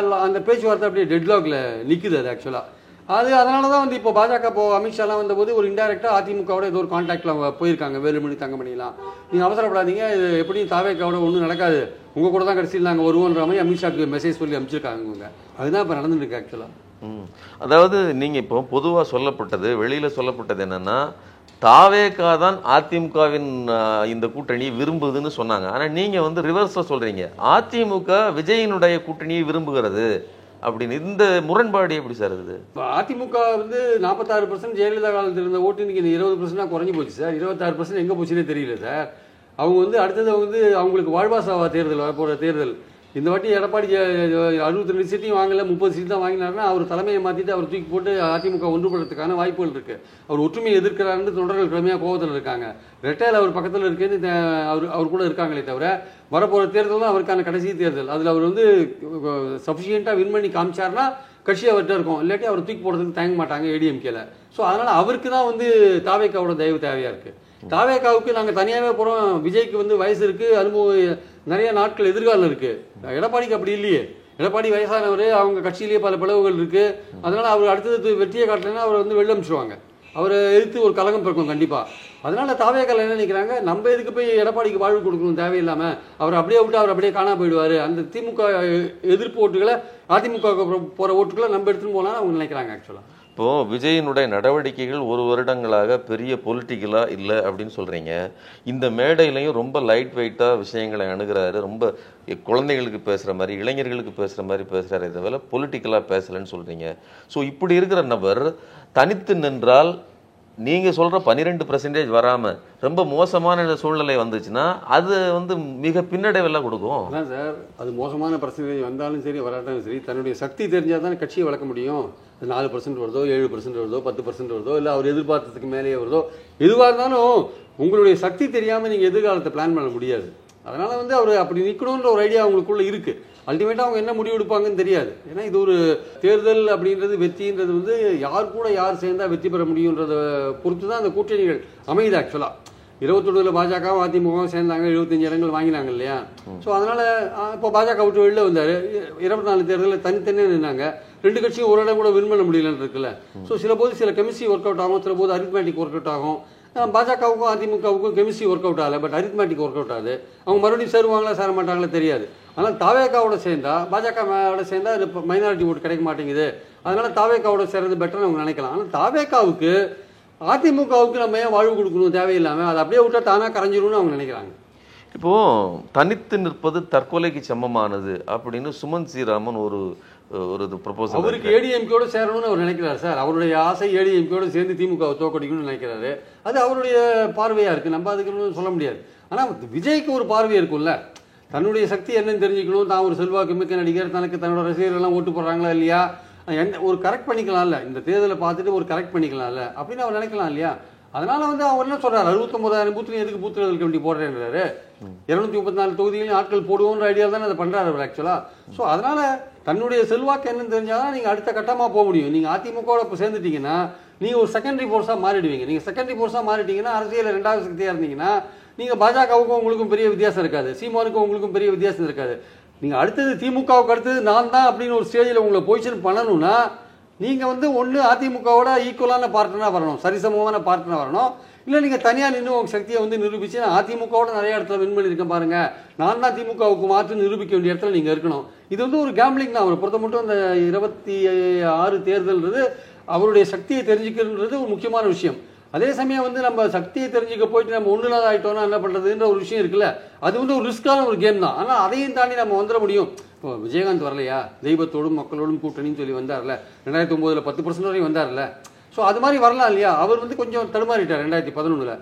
அந்த பேச்சுவார்த்தை அப்படியே டெட்லாக்ல நிற்குது. அது ஆக்சுவலாக அதனால தான் வந்து இப்போ பாஜக அமித்ஷாலாம் வந்தபோது ஒரு இன்டெரக்டாக அதிமுகவோட ஏதோ ஒரு கான்டாக்டில் போயிருக்காங்க, வேலுமணி தங்கமணிலாம். நீங்கள் அவசரப்படாதீங்க, இது எப்படியும் தாவேக்காவோட ஒன்றும் நடக்காது, உங்கள் கூட தான் கடைசியில் நாங்கள் வருவோன்ற மாதிரி அமித்ஷாக்கு மெசேஜ் சொல்லி அனுப்பிச்சிருக்காங்க இவங்க. அதுதான் இப்போ நடந்துருக்கு ஆக்சுவலாக. அதாவது நீங்கள் இப்போ பொதுவாக சொல்லப்பட்டது, வெளியில் சொல்லப்பட்டது என்னென்னா தாவேகா தான் அதிமுகவின் இந்த கூட்டணியை விரும்புதுன்னு சொன்னாங்க. ஆனால் நீங்கள் வந்து ரிவர்ஸில் சொல்கிறீங்க, அதிமுக விஜயினுடைய கூட்டணியை விரும்புகிறது அப்படின்னு. இந்த முரண்பாடு எப்படி சார் இருக்குது? அதிமுக வந்து 46% ஜெயலலிதா காலத்தில் இருந்த ஓட்டு இன்னைக்கு 20% குறைஞ்சி போச்சு சார். 26% எங்கே போச்சுன்னே தெரியல சார். அவங்க வந்து அடுத்தது வந்து அவங்களுக்கு வாழ்வாசாவா தேர்தல் வரப்போகிற தேர்தல். இந்த வாட்டி எடப்பாடி 62 சீட்டையும் வாங்கல, 30 சீட் தான் வாங்கினாருன்னா அவர் தலைமையை மாற்றிட்டு அவர் தூக்கி போட்டு அதிமுக ஒன்றுபடுறதுக்கான வாய்ப்புகள் இருக்குது. அவர் ஒற்றுமையை எதிர்க்கிறாருன்னு தொண்டர்கள் கடுமையாக கோபத்தில் இருக்காங்க. ரெட்டையில் அவர் பக்கத்தில் இருக்குன்னு அவர் கூட இருக்காங்களே தவிர வரப்போகிற தேர்தல் தான் அவருக்கான கடைசி தேர்தல். அதில் அவர் வந்து சஃபிஷியண்ட்டாக வின் பண்ணி காமிச்சார்னா கட்சி அவர்கிட்ட இருக்கும், இல்லாட்டி அவர் தூக்கி போடுறதுக்கு தயங்க மாட்டாங்க ஏடிஎம்கேல. ஸோ அதனால் அவருக்கு தான் வந்து தாவேக்காவோட தயவு தேவையாக இருக்குது. தாவேக்காவுக்கு நாங்கள் தனியாகவே போகிறோம், விஜய்க்கு வந்து வயசு இருக்குது, அனுபவம் நிறைய நாட்கள் எதிர்காலம் இருக்குது. எடப்பாடிக்கு அப்படி இல்லையே. எடப்பாடி வயசானவர், அவங்க கட்சியிலேயே பல பிளவுகள் இருக்குது. அதனால் அவர் அடுத்தது வெற்றியை காட்டலைன்னா அவரை வந்து வெளில அனுப்பிச்சிடுவாங்க. அவரை எதிர்த்து ஒரு கலகம் பிறக்கும் கண்டிப்பாக. அதனால் தாவேக்கால என்ன நினைக்கிறாங்க, நம்ம எதுக்கு போய் எடப்பாடிக்கு வாழ்வு கொடுக்கணும் தேவையில்லாமல், அவர் அப்படியே விட்டு அவர் அப்படியே காணா போயிடுவார், அந்த திமுக எதிர்ப்பு ஓட்டுகளை அதிமுக போகிற ஓட்டுகளை நம்ம எடுத்துன்னு போகலான்னு அவங்க நினைக்கிறாங்க ஆக்சுவலாக. இப்போது விஜயினுடைய நடவடிக்கைகள் 1 வருடங்களாக பெரிய பொலிட்டிக்கலாக இல்லை அப்படின்னு சொல்கிறீங்க. இந்த மேடையிலையும் ரொம்ப லைட் வெயிட்டாக விஷயங்களை அணுகிறாரு, ரொம்ப குழந்தைகளுக்கு பேசுகிற மாதிரி இளைஞர்களுக்கு பேசுகிற மாதிரி பேசுகிறாரே தவிர பொலிட்டிக்கலாக பேசலைன்னு சொல்கிறீங்க. ஸோ இப்படி இருக்கிற நபர் தனித்து நின்றால் நீங்கள் சொல்கிற 12% வராமல் ரொம்ப மோசமான சூழ்நிலை வந்துச்சுன்னா அது வந்து மிக பின்னடைவெல்லாம் கொடுக்கும். அதான் சார், அது மோசமான பர்சன்டேஜ் வந்தாலும் சரி வராட்டாலும் சரி தன்னுடைய சக்தி தெரிஞ்சால் தான் கட்சியை வளர்க்க முடியும். 4% வருதோ 7% வருதோ 10% வருதோ இல்லை அவர் எதிர்பார்த்ததுக்கு மேலேயே வருதோ எதுவாக இருந்தாலும் உங்களுடைய சக்தி தெரியாமல் நீங்கள் எதிர்காலத்தை பிளான் பண்ண முடியாது. அதனால் வந்து அவர் அப்படி நிற்கணுன்ற ஒரு ஐடியா அவங்களுக்குள்ளே இருக்குது. அல்டிமேட்டாக அவங்க என்ன முடிவு எடுப்பாங்கன்னு தெரியாது. ஏன்னா இது ஒரு தேர்தல் அப்படின்றது, வெற்றின்றது வந்து யார் கூட யார் சேர்ந்தா வெற்றி பெற முடியுன்றதை பொறுத்து தான் அந்த கூட்டணிகள் அமையுது. ஆக்சுவலாக 21 பாஜகவும் அதிமுகவும் சேர்ந்தாங்க, 75 இடங்கள் வாங்கினாங்க இல்லையா. ஸோ அதனால இப்போ பாஜக விட்டு வெளில வந்தார். 24 தேர்தலில் தனித்தனியாக நின்னாங்க. 2 கட்சியும் ஒரு இடம் கூட வின் பண்ண முடியலன்னு இருக்குல்ல. ஸோ சில போது சில கெமிஸ்ட்ரி ஒர்க் அவுட் ஆகும், சில போது அரித்மேட்டிக் ஒர்க் அவுட் ஆகும். பாஜகவுக்கும் அதிமுகவுக்கும் கெமிஸ்ட்ரி ஒர்க் அவுட் ஆகலை, பட் அரித்மேட்டிக் ஒர்க் அவுட் ஆகுது. அவங்க மறுபடியும் சேருவாங்களா சேர மாட்டாங்களா தெரியாது. ஆனால் தாவேக்காவோட சேர்ந்தா, பாஜகவோட சேர்ந்தா மைனாரிட்டி ஓட்டு கிடைக்க மாட்டேங்குது, அதனால தாவேக்காவோட சேர்றது பெட்டர்னு அவங்க நினைக்கலாம். ஆனால் தாவேக்காவுக்கு அதிமுகவுக்கு நம்ம ஏன் வாழ்வு கொடுக்கணும் தேவையில்லாமல், அதை அப்படியே விட்டா தானாக கரைஞ்சிரும்னு அவங்க நினைக்கிறாங்க. இப்போ தனித்து நிற்பது தற்கொலைக்கு சமமானது அப்படின்னு சுமன் ஸ்ரீராமன் ஒரு ப்ரொபோசல். அவருக்கு ஏடிஎம்கேயோட சேரணும்னு அவர் நினைக்கிறார் சார். அவருடைய ஆசை ஏடிஎம்கேயோட சேர்ந்து திமுகவை தோக்கடிக்கணும்னு நினைக்கிறாரு. அது அவருடைய பார்வையா இருக்கு, நம்ம அதுக்கு சொல்ல முடியாது. ஆனால் விஜய்க்கு ஒரு பார்வை இருக்கும்ல, தன்னுடைய சக்தி என்னன்னு தெரிஞ்சுக்கணும். தான் ஒரு செல்வாக்கு மிக்க நடிகர், தனக்கு தன்னோட ரசிகர்கள்லாம் ஓட்டு போடுறாங்களா இல்லையா, என்ன ஒரு கரெக்ட் பண்ணிக்கலாம்ல, இந்த தேர்தலை பார்த்துட்டு ஒரு கரெக்ட் பண்ணிக்கலாம்ல அப்படின்னு அவர் நினைக்கலாம் இல்லையா. அதனால வந்து அவர் என்ன சொல்றாரு, 69,000 பூத்துல எதுக்கு பூத் தேர்தல் கமிட்டி போடுறேன்றாரு. 234 தொகுதிகளையும் ஆட்கள் போடுவோன்ற ஐடியா தானே அதை பண்றாரு அவர் ஆக்சுவலா. ஸோ அதனால தன்னுடைய செல்வாக்கு என்னன்னு தெரிஞ்சாதான் நீங்க அடுத்த கட்டமா போக முடியும். நீங்க அதிமுக இப்போ சேர்ந்துட்டீங்கன்னா நீங்க ஒரு செகண்டரி ஃபோர்ஸா மாறிடுவீங்க. நீங்க செகண்டரி ஃபோர்ஸா மாறிட்டீங்கன்னா, அரசியல் 2வது சக்தியா இருந்தீங்கன்னா, நீங்க பாஜகவுக்கும் உங்களுக்கும் பெரிய வித்தியாசம் இருக்காது, சீமானுக்கும் உங்களுக்கும் பெரிய வித்தியாசம் இருக்காது. நீங்க அடுத்தது திமுகவுக்கு அடுத்தது நான் தான் அப்படின்னு ஒரு ஸ்டேஜில் உங்களை பொசிஷன் பண்ணணும்னா, நீங்கள் வந்து ஒன்று அதிமுகவோட ஈக்குவலான பார்ட்னராக வரணும், சரிசமமான பார்ட்னராக வரணும். இல்லை நீங்கள் தனியாக நின்று உங்கள் சக்தியை வந்து நிரூபித்து, நான் அதிமுகவோட நிறைய இடத்துல வின் பண்ணியிருக்கேன் பாருங்கள், நான் தான் திமுகவுக்கு மாற்று நிரூபிக்க வேண்டிய இடத்துல நீங்கள் இருக்கணும். இது வந்து ஒரு கேம்பிளிங் தான். அவரை பொறுத்த மட்டும் இந்த 26 தேர்தல்ன்றது அவருடைய சக்தியை தெரிஞ்சுக்கிறது ஒரு முக்கியமான விஷயம். அதே சமயம் வந்து நம்ம சக்தியை தெரிஞ்சுக்க போயிட்டு நம்ம ஒன்றுலாத ஆகிட்டோம்னா என்ன பண்ணுறதுன்ற ஒரு விஷயம் இருக்குல்ல, அது வந்து ஒரு ரிஸ்க்கான ஒரு கேம் தான். ஆனால் அதையும் தாண்டி நம்ம வந்துட முடியும். இப்போ விஜயகாந்த் வரலையா, தெய்வத்தோடும் மக்களோடும் கூட்டணின்னு சொல்லி வந்தார்ல, 2009 10% வரையும் வந்தார்ல. ஸோ அது மாதிரி வரலாம் இல்லையா. அவர் வந்து கொஞ்சம் தடுமாறிட்டார் 2011.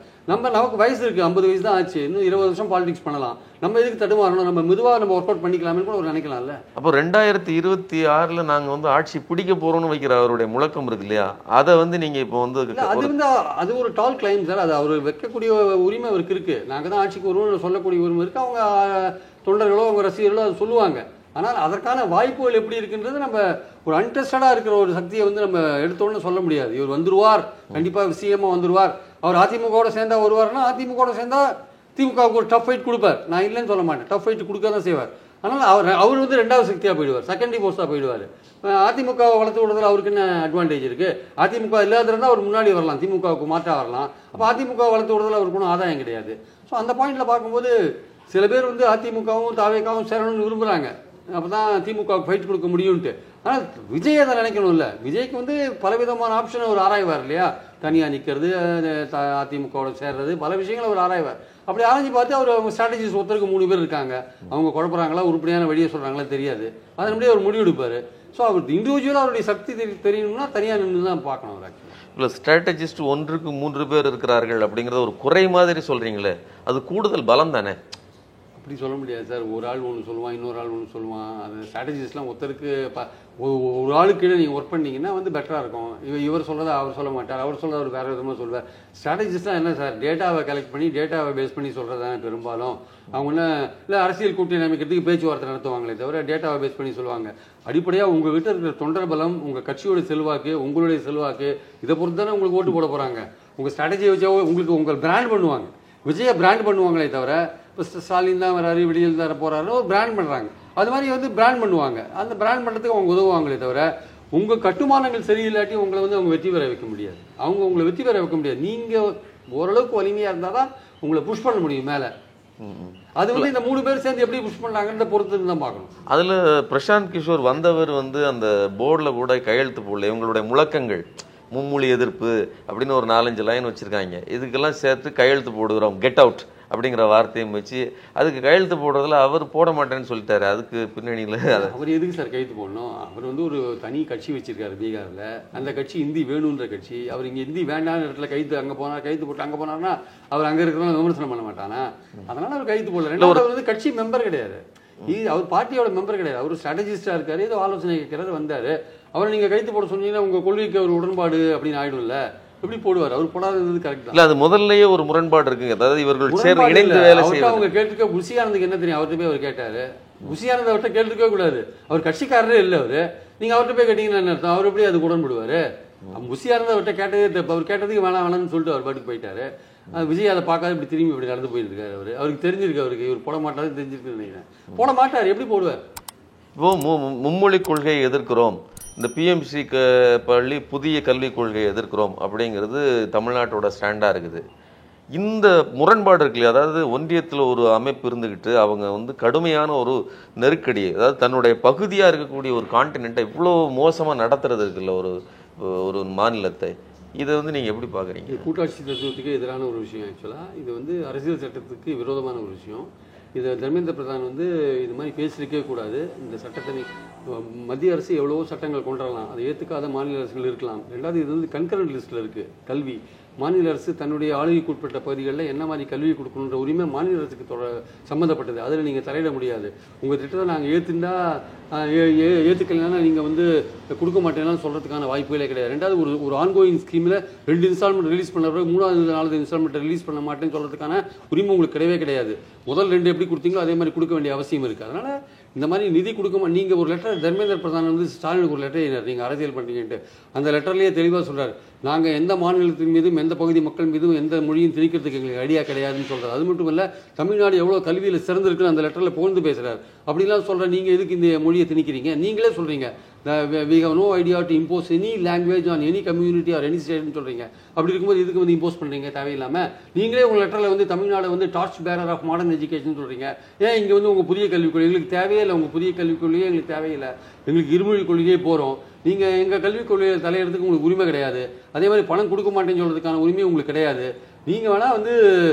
நமக்கு வயசு இருக்குது, 50 வயசு தான் ஆச்சு, இன்னும் 20 வருஷம் பாலிடிக்ஸ் பண்ணலாம், நம்ம எதுக்கு தடுமாறணும், நம்ம மெதுவாக நம்ம ஒர்க் அவுட் பண்ணிக்கலாம்னு கூட ஒரு நினைக்கலாம்ல. அப்போ 2026 நாங்கள் வந்து ஆட்சி பிடிக்க போகிறோம்னு வைக்கிற அவருடைய முழக்கம் இருக்கு இல்லையா, அதை வந்து நீங்கள் இப்போ வந்து அது வந்து அது ஒரு டால் கிளைம் சார். அது அவர் வைக்கக்கூடிய உரிமை அவருக்கு இருக்குது. நாங்கள் தான் ஆட்சிக்கு வருவோம்னு சொல்லக்கூடிய உரிமை இருக்குது. அவங்க தொண்டர்களோ அவங்க ரசிகர்களோ அது சொல்லுவாங்க. ஆனால் அதற்கான வாய்ப்புகள் எப்படி இருக்குன்றது நம்ம ஒரு அன்டெஸ்டடாக இருக்கிற ஒரு சக்தியை வந்து நம்ம எடுத்தோன்னு சொல்ல முடியாது. இவர் வந்துருவார், கண்டிப்பாக சிஎம்மாக வந்துருவார், அவர் அதிமுகவோட சேர்ந்தா வருவார்னா, அதிமுகவோட சேர்ந்தா திமுகவுக்கு ஒரு டஃப் ஃபைட் கொடுப்பார். நான் இல்லைன்னு சொல்ல மாட்டேன், டஃப் ஃபைட் கொடுக்க தான் செய்வார். ஆனால் அவர் வந்து 2வது சக்தியாக போயிடுவார், செகண்டரி போஸ்ட்டாக போயிடுவார். அதிமுகவை வளர்த்து விடுறதுல அவருக்கு என்ன அட்வான்டேஜ் இருக்குது? அதிமுக இல்லாத இருந்தால் அவர் முன்னாடி வரலாம், திமுகவுக்கு மாற்றாக வரலாம். அப்போ அதிமுக வளர்த்து விடுறதுல அவருக்கு ஒன்றும் ஆதாயம் கிடையாது. ஸோ அந்த பாயிண்டில் பார்க்கும்போது சில பேர் வந்து அதிமுகவும் தாவேக்காவும் சேரணும்னு விரும்புகிறாங்க, அப்போ தான் திமுகவுக்கு ஃபைட் கொடுக்க முடியும்ட்டு. ஆனால் விஜய் அதை நினைக்கணும்ல. விஜய்க்கு வந்து பலவிதமான ஆப்ஷன் அவர் ஆராய்வார் இல்லையா, தனியாக நிற்கிறது, அதிமுகவோட சேர்றது, பல விஷயங்கள் அவர் ஆராய்வார். அப்படி ஆராய்ச்சி பார்த்து அவங்க ஸ்ட்ராட்டஜிஸ் ஒருத்தருக்கு 3 பேர் இருக்காங்க, அவங்க குழப்பறாங்களா உருப்படியான வழியை சொல்கிறாங்களா தெரியாது, அதன் அப்படியே அவர் முடிவு எடுப்பார். ஸோ அவர் இண்டிவிஜுவலாக அவருடைய சக்தி தெரியணும்னா தனியாக நின்று தான் பார்க்கணும் அவர். ஆக்சுவலாக இல்லை ஸ்ட்ராட்டஜிஸ்ட் 1க்கு 3 பேர் இருக்கிறார்கள் அப்படிங்கிறத ஒரு குறை மாதிரி சொல்கிறீங்களே, அது கூடுதல் பலம் தானே. அப்படி சொல்ல முடியாது சார். ஒரு ஆள் ஒன்று சொல்லுவான், இன்னொரு ஆள் ஒன்று சொல்லுவான். அது ஸ்ட்ராட்டஜிஸ்ட்லாம் ஒருத்தருக்கு ஒரு ஆளுக்கு கீழே நீங்கள் ஒர்க் பண்ணிங்கன்னா வந்து பெட்டராக இருக்கும். இவர் சொல்கிறத அவர் சொல்ல மாட்டார், அவர் சொல்கிறத அவர் வேறு விதமாக சொல்லுவார். ஸ்ட்ராட்டஜிஸ்ட்லாம் என்ன சார், டேட்டாவை கலெக்ட் பண்ணி டேட்டாவை பேஸ் பண்ணி சொல்கிறதானே பெரும்பாலும். அவங்க என்ன இல்லை அரசியல் கூட்டணி அமைக்கிறதுக்கு பேச்சுவார்த்தை நடத்துவாங்களே தவிர டேட்டாவை பேஸ் பண்ணி சொல்லுவாங்க. அடிப்படையாக உங்கள்கிட்ட இருக்கிற தொண்டர் பலம், உங்கள் கட்சியோட செல்வாக்கு, உங்களுடைய செல்வாக்கு, இதை பொறுத்து தானே உங்களுக்கு ஓட்டு போட போகிறாங்க. உங்கள் ஸ்ட்ராட்டஜியை வச்சா உங்களுக்கு உங்கள் பிராண்ட் பண்ணுவாங்க. விஜயை பிராண்ட் பண்ணுவாங்களே தவிர இப்போ ஸ்டாலின் தான் வராரு, விடியல் தர போகிறாருன்னு ஒரு பிராண்ட் பண்ணுறாங்க. அது மாதிரி வந்து பிராண்ட் பண்ணுவாங்க. அந்த பிராண்ட் பண்ணுறதுக்கு அவங்க உதவுவாங்களே தவிர உங்கள் கட்டுமானங்கள் சரியில்லாட்டி உங்களை வந்து அவங்க வெற்றி பெற வைக்க முடியாது. அவங்க உங்களை வெற்றி பெற வைக்க முடியாது. நீங்கள் ஓரளவுக்கு வலிமையாக இருந்தால் தான் உங்களை புஷ் பண்ண முடியும் மேலே. அது வந்து இந்த 3 பேர் சேர்ந்து எப்படி புஷ் பண்ணாங்கன்ற பொறுத்து தான் பார்க்கணும். அதில் பிரசாந்த் கிஷோர் வந்தவர் வந்து அந்த போர்டில் கூட கையெழுத்து போடல. இவங்களுடைய முழக்கங்கள் மும்மொழி எதிர்ப்பு அப்படின்னு ஒரு 4-5 லைன் வச்சுருக்காங்க. இதுக்கெல்லாம் சேர்த்து கையெழுத்து போடுகிறோம், கெட் அவுட் அப்படிங்கிற வார்த்தையும் வச்சு அதுக்கு கையெழுத்து போடுறதுல அவர் போட மாட்டேன்னு சொல்லிட்டாரு. அதுக்கு பின்னணியில் அவர் எதுக்கு சார் கையெழுத்து போடணும்? அவர் வந்து ஒரு தனி கட்சி வச்சிருக்காரு பீகாரில். அந்த கட்சி இந்தி வேணுன்ற கட்சி. அவர் இங்கே இந்தி வேண்டான இடத்துல கைத்து அங்கே போனார், கைத்து போட்டு அங்கே போனார்னா அவர் அங்கே இருக்கிறவங்க விமர்சனம் பண்ண மாட்டானா? அதனால அவர் கைத்து போடல. ரெண்டாவது அவர் வந்து கட்சி மெம்பர் கிடையாது, அவர் பார்ட்டியோட மெம்பர் கிடையாது. அவர் ஸ்ட்ராட்டஜிஸ்டாக இருக்காரு, ஏதோ ஆலோசனை கேட்கிறாரு, வந்தார். அவரை நீங்கள் கைத்து போட சொன்னீங்கன்னா உங்கள் கொள்கைக்கு அவர் உடன்பாடு அப்படின்னு ஆயிடும்ல. எப்படி போடுவார்? அவர் போடாதது கரெக்ட் தான். இல்ல அது முதல்லயே ஒரு முரண்பாடு இருக்குங்க. அதாவது இவர்கள் சேர்ந்து இணைந்து வேலை செய்வாங்க. அவங்க கேட்டுக்க புஷியானதுக்கு என்ன தெரியும்? அவர்கிட்ட போய் அவர் கேட்டாரு, புசியானதை அவர்கிட்ட கேட்டுருக்கவே கூடாது. அவர் கட்சிக்காரரே இல்லை. நீங்கள் அவர்கிட்ட போய் கேட்டீங்கன்னு அர்த்தம். அவர் எப்படி அது உடன்படுவார்? புசியானதை அவர்கிட்ட கேட்டதே, அவர் கேட்டதுக்கு வேணாம்னு சொல்லிட்டு அவர் பாட்டுக்கு போயிட்டாரு. விஜய் அதை பார்க்காத இப்படி திரும்பி இப்படி நடந்து போயிட்டு இருக்காரு. அவருக்கு தெரிஞ்சிருக்கு, அவருக்கு இவர் போட மாட்டாரு தெரிஞ்சிருக்குன்னு நினைக்கிறேன். போட மாட்டார், எப்படி போடுவார்? இப்போ மும்மொழி கொள்கையை எதிர்க்கிறோம், இந்த பிஎம்சி பள்ளி புதிய கல்விக் கொள்கையை எதிர்க்கிறோம் அப்படிங்கிறது தமிழ்நாட்டோட ஸ்டாண்டாக இருக்குது. இந்த முரண்பாடு இருக்கு இல்லையா, அதாவது ஒன்றியத்தில் ஒரு அமைப்பு இருந்துக்கிட்டு அவங்க கடுமையான ஒரு நெருக்கடி, அதாவது தன்னுடைய பகுதியாக இருக்கக்கூடிய ஒரு கான்டினென்ட்டை இவ்வளோ மோசமாக நடத்துறது இருக்குல்ல ஒரு மாநிலத்தை, இதை நீங்கள் எப்படி பார்க்குறீங்க? கூட்டாட்சி தத்துவத்துக்கு எதிரான ஒரு விஷயம். ஆக்சுவலாக இது அரசியல் சட்டத்துக்கு விரோதமான ஒரு விஷயம். இதை தர்மேந்திர பிரதான் இது மாதிரி பேசியிருக்கவே கூடாது. இந்த சட்டத்தை மத்திய அரசு எவ்வளவோ சட்டங்கள் கொண்டு வரலாம், அதை ஏற்றுக்காத மாநில அரசுகள் இருக்கலாம். ரெண்டாவது இது கன்கரண்ட் லிஸ்ட்டில் இருக்குது. கல்வி மாநில அரசு தன்னுடைய ஆளுகைக்குட்பட்ட பகுதிகளில் என்ன மாதிரி கல்வி கொடுக்கணுன்ற உரிமை மாநில அரசுக்கு சம்மந்தப்பட்டது. அதில் நீங்கள் தலையிட முடியாது. உங்கள் திட்டத்தை நாங்கள் ஏற்றுக்கலைன்னா நீங்கள் கொடுக்க மாட்டேன்னா சொல்கிறதுக்கான வாய்ப்புகளே கிடையாது. ரெண்டாவது ஒரு ஆன்கோயிங் ஸ்கீமில் 2 இன்ஸ்டால்மெண்ட் ரிலீஸ் பண்ண பிறகு 3வது 4வது இன்ஸ்டால்மெண்ட் ரிலீஸ் பண்ண மாட்டேன்னு சொல்கிறதுக்கான உரிமை உங்களுக்கு கிடையவே கிடையாது. முதல் 2 எப்படி கொடுத்தீங்களோ அதே மாதிரி கொடுக்க வேண்டிய அவசியம் இருக்குது. அதனால் இந்த மாதிரி நிதி கொடுக்க நீங்கள் ஒரு லெட்டர் தர்மேந்திர பிரதான் ஸ்டாலினுக்கு ஒரு லெட்டர் எழுதினார், நீங்கள் அரசியல் பண்ணுறீங்கன்ட்டு. அந்த லெட்டர்லேயே தெளிவாக சொல்கிறார், நாங்கள் எந்த மாநிலத்தின் மீதும் எந்த பகுதி மக்கள் மீதும் எந்த மொழியும் திணிக்கிறதுக்கு எங்களுக்கு ஐடியா கிடையாதுன்னு சொல்கிறார். அது மட்டும் இல்லை, தமிழ்நாடு எவ்வளோ கல்வியில் சிறந்திருக்குன்னு அந்த லெட்டரில் புகழ்ந்து பேசுகிறார். அப்படிலாம் சொல்கிற நீங்கள் எதுக்கு இந்த மொழியை திணிக்கிறீங்க? நீங்களே சொல்கிறீங்க we have no idea to impose any language on any community or any state ன்னு சொல்கிறீங்க. அப்படி இருக்கும்போது இதுக்கு இம்போஸ் பண்ணுறீங்க தேவையில்லாமல்? நீங்களே உங்கள் லெட்டரில் Tamil Nadu torch bearer of modern education சொல்கிறீங்க. ஏன் இங்கே உங்கள் புதிய கல்விக் கொள்கை எங்களுக்கு தேவையே இல்லை, உங்கள் புதிய கல்விக் கொள்கையே எங்களுக்கு தேவையில்லை, எங்களுக்கு இருமொழி கொள்கையே போகிறோம், நீங்கள் எங்கள் கல்விக் கொள்கையை தலையிடறதுக்கு உங்களுக்கு உரிமை கிடையாது. அதே மாதிரி பணம் கொடுக்க மாட்டேன்னு சொல்கிறதுக்கான உரிமை உங்களுக்கு கிடையாது. நீங்கள் வேணால்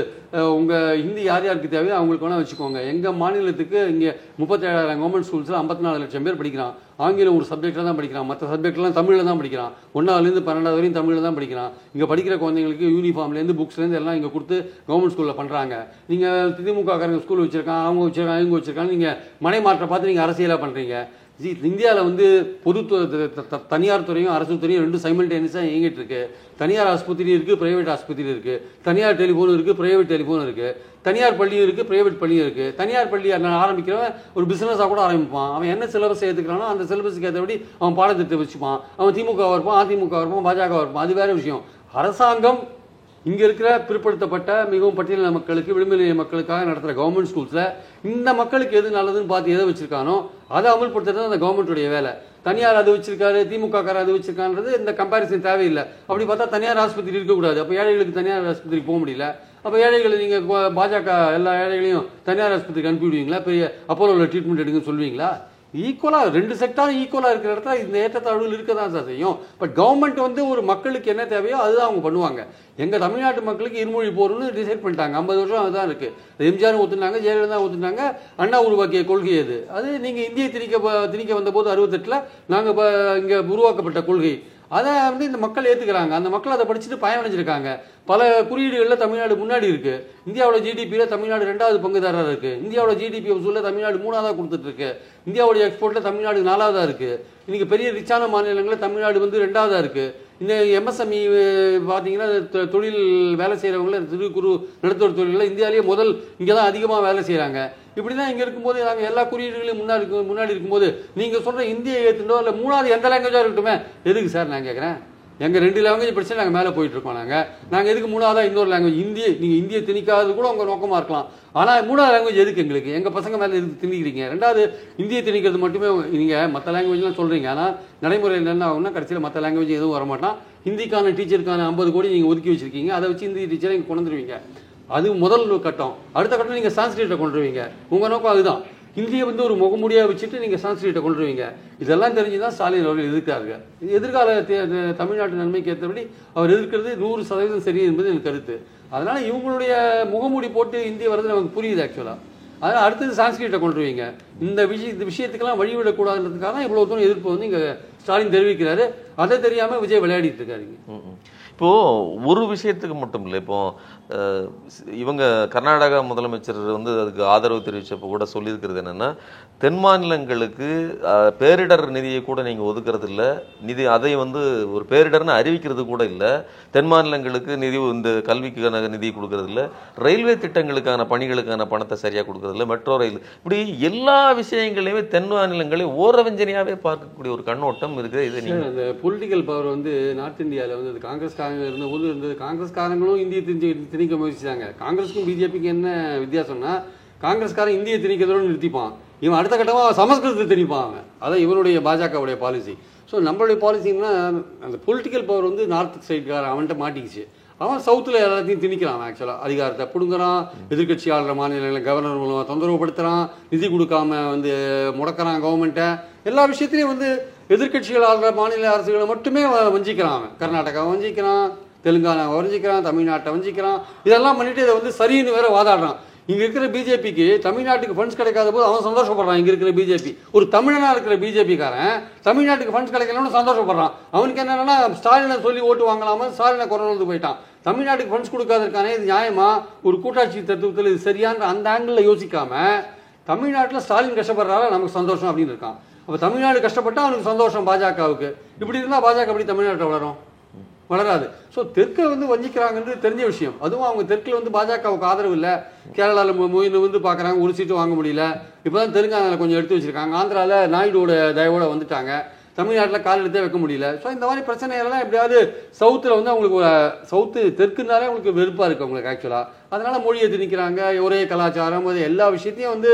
உங்கள் ஹிந்தி யார் யாருக்கு தேவையோ அவங்களுக்கு வேணால் வச்சுக்கோங்க. எங்கள் மாநிலத்துக்கு இங்கே 37,000 கவர்மெண்ட் ஸ்கூல்ஸில் 54 லட்சம் பேர் படிக்கிறான். ஆங்கிலம் ஒரு சப்ஜெக்டில் தான் படிக்கிறான், மற்ற சப்ஜெக்ட்லாம் தமிழில் தான் படிக்கிறான். 1ஆவதுலேருந்து 12ஆவது வரையும் தமிழில் தான் படிக்கிறான். இங்கே படிக்கிற குழந்தைங்களுக்கு யூனிஃபார்ம்லேருந்து புக்ஸ்லேருந்து எல்லாம் இங்கே கொடுத்து கவர்மெண்ட் ஸ்கூலில் பண்ணுறாங்க. நீங்கள் திமுககாரங்க ஸ்கூல் வச்சுருக்காங்க, அவங்க வச்சுருக்காங்க, இவங்க வச்சுருக்காங்க, நீங்கள் மனை மாற்ற பார்த்து நீங்கள் அரசியலாக பண்ணுறீங்க. இந்தியாவில் தனியார் துறையும் அரசு துறையும் 2 சைமல்டேனியஸாக இயங்கிட்டு இருக்கு. தனியார் ஆஸ்பத்திரி இருக்குது, பிரைவேட் ஆஸ்பத்திரி இருக்குது. தனியார் டெலிஃபோன் இருக்குது, பிரைவேட் டெலிஃபோன் இருக்குது. தனியார் பள்ளியும் இருக்குது, பிரைவேட் பள்ளியும் இருக்குது. தனியார் பள்ளி ஆரம்பிக்கிறவன் ஒரு பிஸ்னஸாக கூட ஆரம்பிப்பான். அவன் என்ன சிலபஸ் ஏற்றுக்கிறானோ அந்த சிலபஸுக்கு ஏற்றபடி அவன் பாடத்திட்டத்தை வச்சுப்பான். அவன் திமுகவாக இருப்பான், அதிமுகவாக இருப்பான், பாஜகவாக இருப்பான். அது வேறு விஷயம். அரசாங்கம் இங்கே இருக்கிற பிற்படுத்தப்பட்ட மிகவும் பட்டியலின மக்களுக்கு, விளிம்புநிலை மக்களுக்காக நடத்துகிற கவர்மெண்ட் ஸ்கூல்ஸில் இந்த மக்களுக்கு எது நல்லதுன்னு பார்த்து எதை வச்சுருக்கானோ அதை அமல்படுத்துறது அந்த கவர்மெண்ட்டுடைய வேலை. தனியார் அது வச்சிருக்காரு, திமுகக்கார அது வச்சிருக்கான்றது இந்த கம்பேரிசன் தேவையில்லை. அப்படி பார்த்தா தனியார் ஆஸ்பத்திரி இருக்கக்கூடாது. அப்போ ஏழைகளுக்கு தனியார் ஆஸ்பத்திரிக்கு போக முடியல. அப்போ ஏழைகளை நீங்கள் பாஜக எல்லா ஏழைகளையும் தனியார் ஆஸ்பத்திரிக்கு அனுப்பிவிடுவீங்களா? பெரிய அப்போலோவில் ட்ரீட்மெண்ட் எடுங்கன்னு சொல்லுவீங்களா? ஈக்குவலாக 2 செக்டாரும் ஈக்குவலாக இருக்கிற இடத்துல இந்த ஏற்றத்தாழ்வுகள் இருக்க தான் சார் செய்யும். பட் கவர்மெண்ட் ஒரு மக்களுக்கு என்ன தேவையோ அதுதான் அவங்க பண்ணுவாங்க. எங்கள் தமிழ்நாட்டு மக்களுக்கு இருமொழி போறோம்னு டிசைட் பண்ணிட்டாங்க. 50 வருஷம் அதுதான் இருக்குது. எம்ஜிஆர் ஒத்துனாங்க, ஜெயலலிதா ஒத்துனாங்க. அண்ணா உருவாக்கிய கொள்கை அது. அது நீங்கள் இந்தியை திணிக்க வந்தபோது 68ல் நாங்கள் இங்கே உருவாக்கப்பட்ட கொள்கை. அதை இந்த மக்கள் ஏற்றுக்கிறாங்க. அந்த மக்கள் அதை படிச்சுட்டு பயனடைஞ்சிருக்காங்க. பல குறியீடுகளில் தமிழ்நாடு முன்னாடி இருக்குது. இந்தியாவோட ஜிடிபியில் தமிழ்நாடு 2வது பங்குதாரராக இருக்குது. இந்தியாவோட ஜிடிபி வசூலில் தமிழ்நாடு 3ஆவதாக கொடுத்துட்ருக்கு. இந்தியாவுடைய எக்ஸ்போர்ட்டில் தமிழ்நாடு 4ஆவதாக இருக்குது. இன்றைக்கி பெரிய ரிச்சான மாநிலங்களில் தமிழ்நாடு 2ஆவதாக இருக்குது. இந்த எம்எஸ்எம்இ பார்த்தீங்கன்னா தொழில் வேலை செய்கிறவங்கள சிறு குறு நடுத்தர தொழில்களில் இந்தியாவிலேயே முதல் இங்கே தான் அதிகமாக வேலை செய்கிறாங்க. இப்படி தான் இங்கே இருக்கும்போது நாங்கள் எல்லா குறியீடுகளையும் முன்னாடி இருக்கும்போது நீங்கள் சொல்கிற இந்தியை ஏற்றுண்டோ இல்லை 3வது எந்த லாங்குவேஜாக இருக்கட்டுமே, எதுக்கு சார் நான் கேட்குறேன்? எங்கள் 2 லாங்குவேஜ் படிச்சு நாங்கள் மேலே போயிட்டுருக்கோம். நாங்கள் எதுக்கு 3ஆவதாக இன்னொரு லாங்குவேஜ்? நீங்கள் இந்தியை திணிக்காதது கூட உங்கள் நோக்கமாக இருக்கலாம். ஆனால் 3வது லாங்குவேஜ் எதுக்கு எங்களுக்கு? எங்கள் பசங்க மேலே எதுக்கு திணிக்கிறீங்க? 2வது இந்தியை திணிக்கிறது மட்டுமே நீங்கள் மற்ற லாங்குவேஜ்லாம் சொல்கிறீங்க. ஆனால் நடைமுறையில் என்ன ஆகும்னா கடைசியில் மற்ற லாங்குவேஜ் எதுவும் வரமாட்டான். ஹிந்திக்கான டீச்சருக்கான 50 கோடி நீங்கள் ஒதுக்கி வச்சுருக்கீங்க. அதை வச்சு ஹிந்தி டீச்சரை இங்கே கொண்டு வந்துருவீங்க. அது முதல் கட்டம். அடுத்த கட்டம் நீங்கள் சான்ஸ்கிரிட்டை கொண்டு வருவீங்க. உங்கள் நோக்கம் அதுதான். இந்தியை ஒரு முகமூடியாக வச்சுட்டு நீங்கள் சான்ஸ்கிரிட்டை கொண்டு வருவீங்க. இதெல்லாம் தெரிஞ்சு தான் ஸ்டாலின் அவர்கள் எதிர்க்கிறாங்க. எதிர்கால தமிழ்நாட்டு நன்மைக்கு ஏற்றபடி அவர் எதிர்க்கிறது 100% சரி என்பது எனக்கு கருத்து. அதனால் இவங்களுடைய முகமூடி போட்டு இந்திய வருது நமக்கு புரியுது ஆக்சுவலாக. அதனால் அடுத்தது சான்ஸ்கிரிட்டை கொண்டு வருவீங்க. இந்த விஷயத்துக்கெல்லாம் வழிவிடக்கூடாதுன்றதுக்காக தான் இவ்வளோ தூரம் எதிர்ப்பு இங்கே ஸ்டாலின் தெரிவிக்கிறாரு. அதை தெரியாமல் விஜய் விளையாடிட்டு இருக்காருங்க. இப்போது ஒரு விஷயத்துக்கு மட்டும் இல்லை, இப்போது இவங்க கர்நாடகா முதலமைச்சர் வந்து அதுக்கு ஆதரவு தெரிவிச்சப்போ கூட சொல்லியிருக்கிறது என்னன்னா, தென் மாநிலங்களுக்கு பேரிடர் நிதியை கூட நீங்கள் ஒதுக்குறது இல்லை, நிதி அதை வந்து ஒரு பேரிடர்னு அறிவிக்கிறது கூட இல்லை, தென் மாநிலங்களுக்கு நிதி இந்த கல்விக்கான நிதி கொடுக்கறது இல்லை, ரயில்வே திட்டங்களுக்கான பணிகளுக்கான பணத்தை சரியாக கொடுக்கறது இல்லை, மெட்ரோ ரயில், இப்படி எல்லா விஷயங்களையுமே தென் மாநிலங்களை ஓரவஞ்சனையாகவே பார்க்கக்கூடிய ஒரு கண்ணோட்டம் இருக்குது. இது நீங்கள் அந்த பொலிட்டிக்கல் பவர் வந்து நார்த் இந்தியாவில் வந்து காங்கிரஸ்காரங்க இருந்தபோது இருந்தது. காங்கிரஸ்காரங்களும் இந்திய திணிக்க முயற்சிச்சாங்க. காங்கிரஸுக்கும் பிஜேபிக்கு என்ன வித்தியாசம்னா, காங்கிரஸ்காரன் இந்திய திணிக்கிறதோடு நிறுத்திப்பான், இவன் அடுத்த கட்டமாக சமஸ்கிருதத்தை திணிப்பாங்க. அதான் இவருடைய பாஜகவுடைய பாலிசி. ஸோ நம்மளுடைய பாலிசின்னா அந்த பொலிட்டிக்கல் பவர் வந்து நார்த் சைடுக்காரன் அவன்கிட்ட மாட்டிக்கிச்சு. அவன் சவுத்தில் எல்லாத்தையும் திணிக்கிறான். ஆக்சுவலாக அதிகாரத்தை பிடுங்குறான், எதிர்கட்சி ஆளுற மாநிலங்களில் கவர்னர் மூலமாக தொந்தரவுப்படுத்துகிறான், நிதி கொடுக்காம வந்து முடக்கிறான் கவர்மெண்ட்டை. எல்லா விஷயத்துலையும் வந்து எதிர்கட்சிகள் ஆளுற மாநில அரசுகளை மட்டுமே வஞ்சிக்கிறான். அவன் கர்நாடகாவை வஞ்சிக்கிறான், தெலுங்கானாவை வஞ்சிக்கிறான், தமிழ்நாட்டை வஞ்சிக்கிறான். இதெல்லாம் பண்ணிட்டு இதை வந்து சரின்னு வேற வாதாடுறான். இங்கே இருக்கிற பிஜேபிக்கு தமிழ்நாட்டுக்கு ஃபண்ட்ஸ் கிடைக்காத போது அவன் சந்தோஷப்படுறான். இங்கே இருக்கிற பிஜேபி, ஒரு தமிழனாக இருக்கிற பிஜேபிக்காரன் தமிழ்நாட்டுக்கு ஃபண்ட்ஸ் கிடைக்கலன்னு சந்தோஷப்படுறான். அவனுக்கு என்னன்னா ஸ்டாலினை சொல்லி ஓட்டு வாங்கலாமா, ஸ்டாலினை குரல் வந்து போயிட்டான். தமிழ்நாட்டுக்கு ஃபண்ட்ஸ் கொடுக்காததுக்கான இது நியாயமா, ஒரு கூட்டாட்சி தத்துவத்தில் இது சரியான அந்த ஆங்கிளில் யோசிக்காம தமிழ்நாட்டில் ஸ்டாலின் கஷ்டப்படுறாரா நமக்கு சந்தோஷம் அப்படின்னு இருக்கான். அப்போ தமிழ்நாடு கஷ்டப்பட்டா அவனுக்கு சந்தோஷம் பாஜகவுக்கு. இப்படி இருந்தால் பாஜக எப்படி தமிழ்நாட்டில் வளரும்? வளராது. ஸோ தெற்கை வந்து வஞ்சிக்கிறாங்கன்றது தெரிஞ்ச விஷயம். அதுவும் அவங்க தெற்கில் வந்து பாஜகவுக்கு ஆதரவு இல்லை. கேரளாவில் மொயின் வந்து பார்க்குறாங்க, ஒரு சீட்டு வாங்க முடியல. இப்போ தான் தெலுங்கானாவில் கொஞ்சம் எடுத்து வச்சிருக்காங்க. ஆந்திராவில் நாயுடுவோட தயவோட வந்துட்டாங்க. தமிழ்நாட்டில் கால் எடுத்தே வைக்க முடியல. ஸோ இந்த மாதிரி பிரச்சனைகள்லாம் எப்படியாவது சவுத்தில் வந்து அவங்களுக்கு சவுத்து தெற்குனாலே அவங்களுக்கு வெறுப்பாக இருக்குது அவங்களுக்கு ஆக்சுவலாக. அதனால் மொழியை திணிக்கிறாங்க, ஒரே கலாச்சாரம், அது எல்லா விஷயத்தையும் வந்து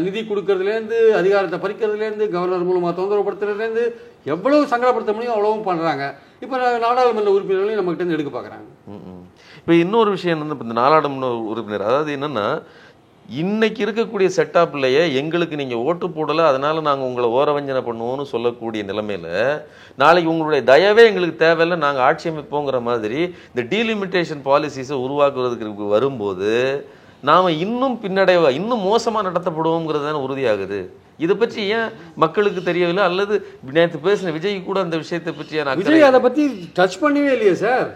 நிதி கொடுக்கறதுலேருந்து, அதிகாரத்தை பறிக்கிறதுலேருந்து, கவர்னர் மூலமாக தொந்தரவுப்படுத்துறதுலேருந்து எவ்வளவு சங்கடப்படுத்த முடியும் அவ்வளவும் பண்ணுறாங்க. இப்போ நாடாளுமன்ற உறுப்பினர்களையும் நம்மகிட்ட எடுக்க பார்க்குறாங்க. இப்போ இன்னொரு விஷயம் வந்து இந்த நாடாளுமன்ற உறுப்பினர், அதாவது என்னென்னா, இன்னைக்கு இருக்கக்கூடிய செட்டப்லையே எங்களுக்கு நீங்கள் ஓட்டு போடலை அதனால் நாங்கள் உங்களை ஓரவஞ்சனை பண்ணுவோம்னு சொல்லக்கூடிய நிலைமையில் நாளைக்கு உங்களுடைய தயவே எங்களுக்கு தேவையில்லை, நாங்கள் ஆட்சி அமைப்போங்கிற மாதிரி இந்த டீலிமிட்டேஷன் பாலிசிஸை உருவாக்குறதுக்கு வரும்போது நாம் இன்னும் பின்னடைவா, இன்னும் மோசமாக நடத்தப்படுவோங்கிறது தானே உறுதியாகுது. இதை பற்றி ஏன் மக்களுக்கு தெரியவில்லை? அல்லது நேற்று பேசின விஜய் கூட அந்த விஷயத்தை பற்றி விஜய் அதை பற்றி டச் பண்ணவே இல்லையே சார்,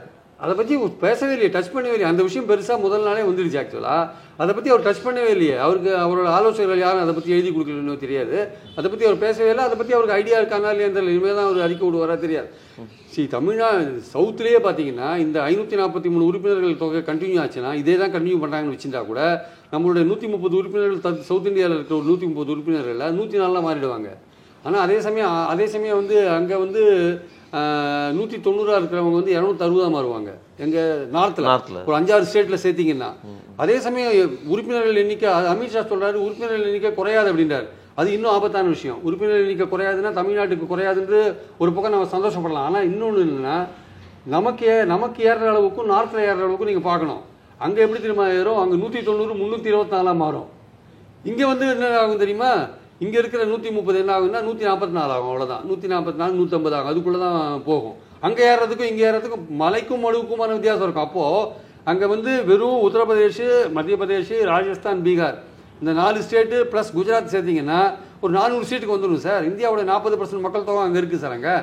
அதை பற்றி பேசவே இல்லையே, டச் பண்ணவே இல்லையே. அந்த விஷயம் பெருசாக முதல் நாளே வந்துடுச்சு. ஆக்சுவலாக அதை பற்றி அவர் டச் பண்ணவே இல்லையே. அவருக்கு அவரோட ஆலோசகர்கள் யாரும் அதை பற்றி எழுதி கொடுக்கலன்னு தெரியாது. அதை பற்றி அவர் பேசவே இல்லை. அதை பற்றி அவருக்கு ஐடியா இருக்கானா இல்லையா தெரியல. இனிமேல் தான் அவர் அறிக்கை விடுவாரா தெரியாது. தமிழ்நாடு சவுத்துலேயே பார்த்தீங்கன்னா இந்த 543 உறுப்பினர்கள் தொகை கண்டினியூ ஆச்சுன்னா, இதே தான் கண்டினியூ பண்ணுறாங்கன்னு வச்சுருந்தா கூட நம்மளுடைய 130 உறுப்பினர்கள் சவுத் இந்தியாவில் இருக்கிற ஒரு 130 உறுப்பினர்கள் 104 மாறிடுவாங்க. ஆனால் அதே சமயம் வந்து அங்கே வந்து 190 இருக்கிறவங்க வந்து 260 மாறுவாங்க. எங்கள் நார்த்தில் ஒரு 5-6 ஸ்டேட்டில் சேர்த்திங்கன்னா. அதே சமயம் உறுப்பினர்கள் எண்ணிக்கை, அமித்ஷா சொல்கிறாரு உறுப்பினர்கள் எண்ணிக்கை குறையாது அப்படின்றார். அது இன்னும் ஆபத்தான விஷயம். உறுப்பினர்கள் எண்ணிக்கை குறையாதுன்னா தமிழ்நாட்டுக்கு குறையாதுன்று ஒரு பக்கம் நம்ம சந்தோஷப்படலாம். ஆனால் இன்னொன்று என்னன்னா, நமக்கு ஏறுற அளவுக்கும் நார்த்தில் ஏறுற அளவுக்கும் நீங்கள் பார்க்கணும். அங்கே எப்படி தெரியுமா ஏறும்? அங்கே 190 324 மாறும். இங்கே வந்து என்ன ஆகும் தெரியுமா? இங்கே இருக்கிற 130 என்ன ஆகுதுன்னா 144 ஆகும். அவ்வளோதான். 144 150 ஆகும். அதுக்குள்ளே தான் போகும். அங்கே ஏறுறதுக்கும் இங்கே ஏறுறதுக்கும் மலைக்கும் மழுவுக்குமான வித்தியாசம் இருக்கும். அப்போது அங்கே வந்து வெறும் உத்தரப்பிரதேஷ், மத்திய பிரதேஷ், ராஜஸ்தான், பீகார் இந்த 4 ஸ்டேட்டு ப்ளஸ் குஜராத் சேர்த்திங்கன்னா ஒரு 400 சீட்டுக்கு வந்துடும் சார். இந்தியாவோட 40% மக்கள் தொகை அங்கே இருக்குது சார். அங்கே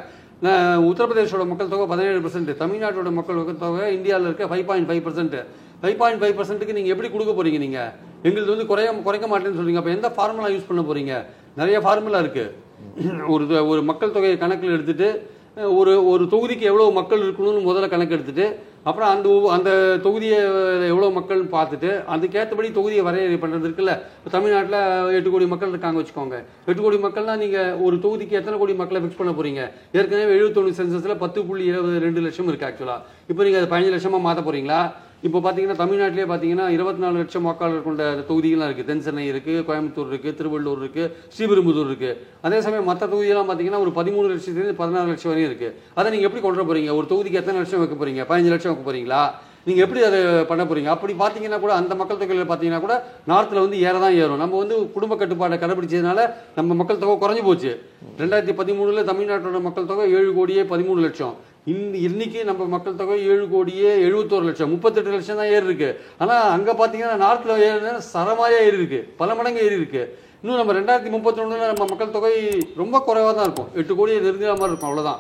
உத்தரப்பிரதேஷோட மக்கள் தொகை 17%, தமிழ்நாட்டோட மக்கள் தொகை இந்தியாவில் இருக்க 5.5%. 5.5%க்கு நீங்கள் எப்படி கொடுக்க போகிறீங்க? நீங்கள் எங்களுக்கு வந்து குறைக்க மாட்டேன்னு சொல்கிறீங்க. அப்போ எந்த ஃபார்முலா யூஸ் பண்ண போகிறீங்க? நிறைய ஃபார்முலா இருக்குது. ஒரு மக்கள் தொகையை கணக்கில் எடுத்துகிட்டு ஒரு தொகுதிக்கு எவ்வளோ மக்கள் இருக்கணும்னு முதல்ல கணக்கு எடுத்துகிட்டு அப்புறம் அந்த தொகுதியை எவ்வளோ மக்கள்னு பார்த்துட்டு அதுக்கேற்றபடி தொகுதியை வரையறை பண்ணுறது இருக்குல்ல. இப்போ தமிழ்நாட்டில் 8 கோடி மக்கள் இருக்காங்க வச்சுக்கோங்க. 8 கோடி மக்கள்னால் நீங்கள் ஒரு தொகுதிக்கு எத்தனை கோடி மக்களை ஃபிக்ஸ் பண்ண போகிறீங்க? ஏற்கனவே 71 சென்சஸில் 10.22 லட்சம் இருக்குது ஆக்சுவலாக. இப்போ நீங்கள் அதை 15 லட்சமாக மாற்ற போகிறீங்களா? இப்போ பார்த்தீங்கன்னா தமிழ்நாட்டிலே பார்த்தீங்கன்னா 24 லட்சம் வாக்காளர் கொண்ட தொகுதிகள்லாம் இருக்குது. தென் சென்னை இருக்குது, கோயம்புத்தூர் இருக்குது, திருவள்ளூர் இருக்குது, ஸ்ரீபெரும்புதூர் இருக்குது. அதே சமயம் மற்ற தொகுதியெல்லாம் பார்த்தீங்கன்னா ஒரு 13 லட்சத்துலேருந்து 14 லட்சம் வரையும் இருக்குது. அதை நீங்கள் எப்படி கொண்டு போகிறீங்க? ஒரு தொகுதிக்கு எத்தனை லட்சம் வைக்க போகிறீங்க? 15 லட்சம் வைக்க போகிறீங்களா? நீங்கள் எப்படி அதை பண்ண போகிறீங்க? அப்படி பார்த்தீங்கன்னா கூட அந்த மக்கள் தொகையில் பார்த்தீங்கன்னா கூட நார்த்தில் வந்து ஏறும். நம்ம வந்து குடும்ப கட்டுப்பாட்டை கடைபிடிச்சதுனால நம்ம மக்கள் தொகை குறைஞ்சி போச்சு. 2013 தமிழ்நாட்டோட மக்கள் தொகை 7 கோடியே 13 லட்சம். இன்னைக்கு நம்ம மக்கள் தொகை 7 கோடியே 71 லட்சம், 38 லட்சம் தான் ஏறி இருக்கு. ஆனால் அங்கே பார்த்தீங்கன்னா நார்த்தில் ஏறுனா சரமாரியாக ஏறி இருக்கு, பல மடங்கு ஏறி இருக்கு. இன்னும் நம்ம 2031 நம்ம மக்கள் தொகை ரொம்ப குறைவாக தான் இருக்கும். 8 கோடியை நெருங்குற மாதிரி இருக்கும். அவ்வளோதான்.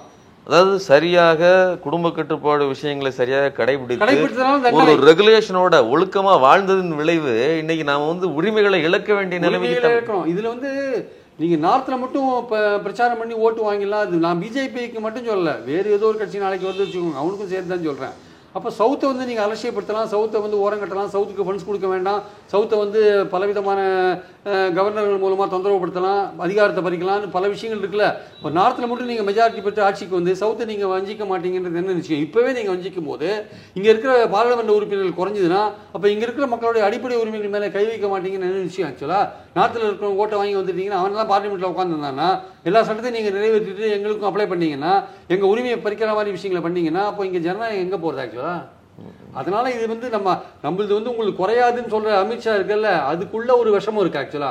அதாவது சரியாக குடும்ப கட்டுப்பாடு விஷயங்களை சரியாக கடைபிடித்து ஒரு ரெகுலேஷனோட ஒழுக்கமா வாழ்ந்ததின் விளைவு இன்னைக்கு நாம வந்து உரிமைகளை இழக்க வேண்டிய நிலைமைக்கு இருக்கிறோம். இதுல வந்து நீங்க நார்த்ல மட்டும் பிரச்சாரம் பண்ணி ஓட்டு வாங்கிடலாம். அது நான் பிஜேபிக்கு மட்டும் சொல்லல, வேறு ஏதோ ஒரு கட்சி நாளைக்கு வந்து வச்சுக்கோங்க, அவனுக்கும் சேர்த்து தான் சொல்றேன். அப்போ சவுத்தை வந்து நீங்கள் அலட்சியப்படுத்தலாம், சவுத்தை வந்து ஓரம் கட்டலாம், சவுத்துக்கு ஃபண்ட்ஸ் கொடுக்க வேண்டாம், சவுத்தை வந்து பலவிதமான கவர்னர்கள் மூலமாக தொந்தரவுப்படுத்தலாம், அதிகாரத்தை பறிக்கலாம்னு பல விஷயங்கள் இருக்குல்ல. இப்போ நார்த்தில் மட்டும் நீங்கள் மெஜாரிட்டி பெற்று ஆட்சிக்கு வந்து சவுத்தை நீங்கள் வஞ்சிக்க மாட்டீங்கன்றது என்ன விஷயம்? இப்போவே நீங்கள் வஞ்சிக்கும் போது இங்கே இருக்கிற பாராளுமன்ற உறுப்பினர்கள் குறைஞ்சதுன்னா அப்போ இங்கே இருக்கிற மக்களுடைய அடிப்படை உரிமைகள் மேலே கை வைக்க மாட்டீங்கன்னு என்ன விஷயம்? ஆக்சுவலாக நார்த்தில் இருக்கிற ஓட்டை வாங்கி வந்துட்டீங்கன்னா அவனெல்லாம் பார்லிமெண்ட்டில் உட்காந்துருந்தாங்கன்னா எல்லா சட்டத்தையும் நீங்கள் நிறைவேற்றிட்டு எங்களுக்கும் அப்ளை பண்ணீங்கன்னா, எங்கள் உரிமையை பறிக்கிற மாதிரி விஷயங்களை பண்ணீங்கன்னா அப்போ இங்கே ஜனநாயகம் எங்கே போகிறது ஆக்சுவலா? அதனால இது வந்து நம்மளது வந்து உங்களுக்கு குறையாதுன்னு சொல்ற அமித்ஷா இருக்குல்ல, அதுக்குள்ள ஒரு விஷமும் இருக்கு ஆக்சுவலா.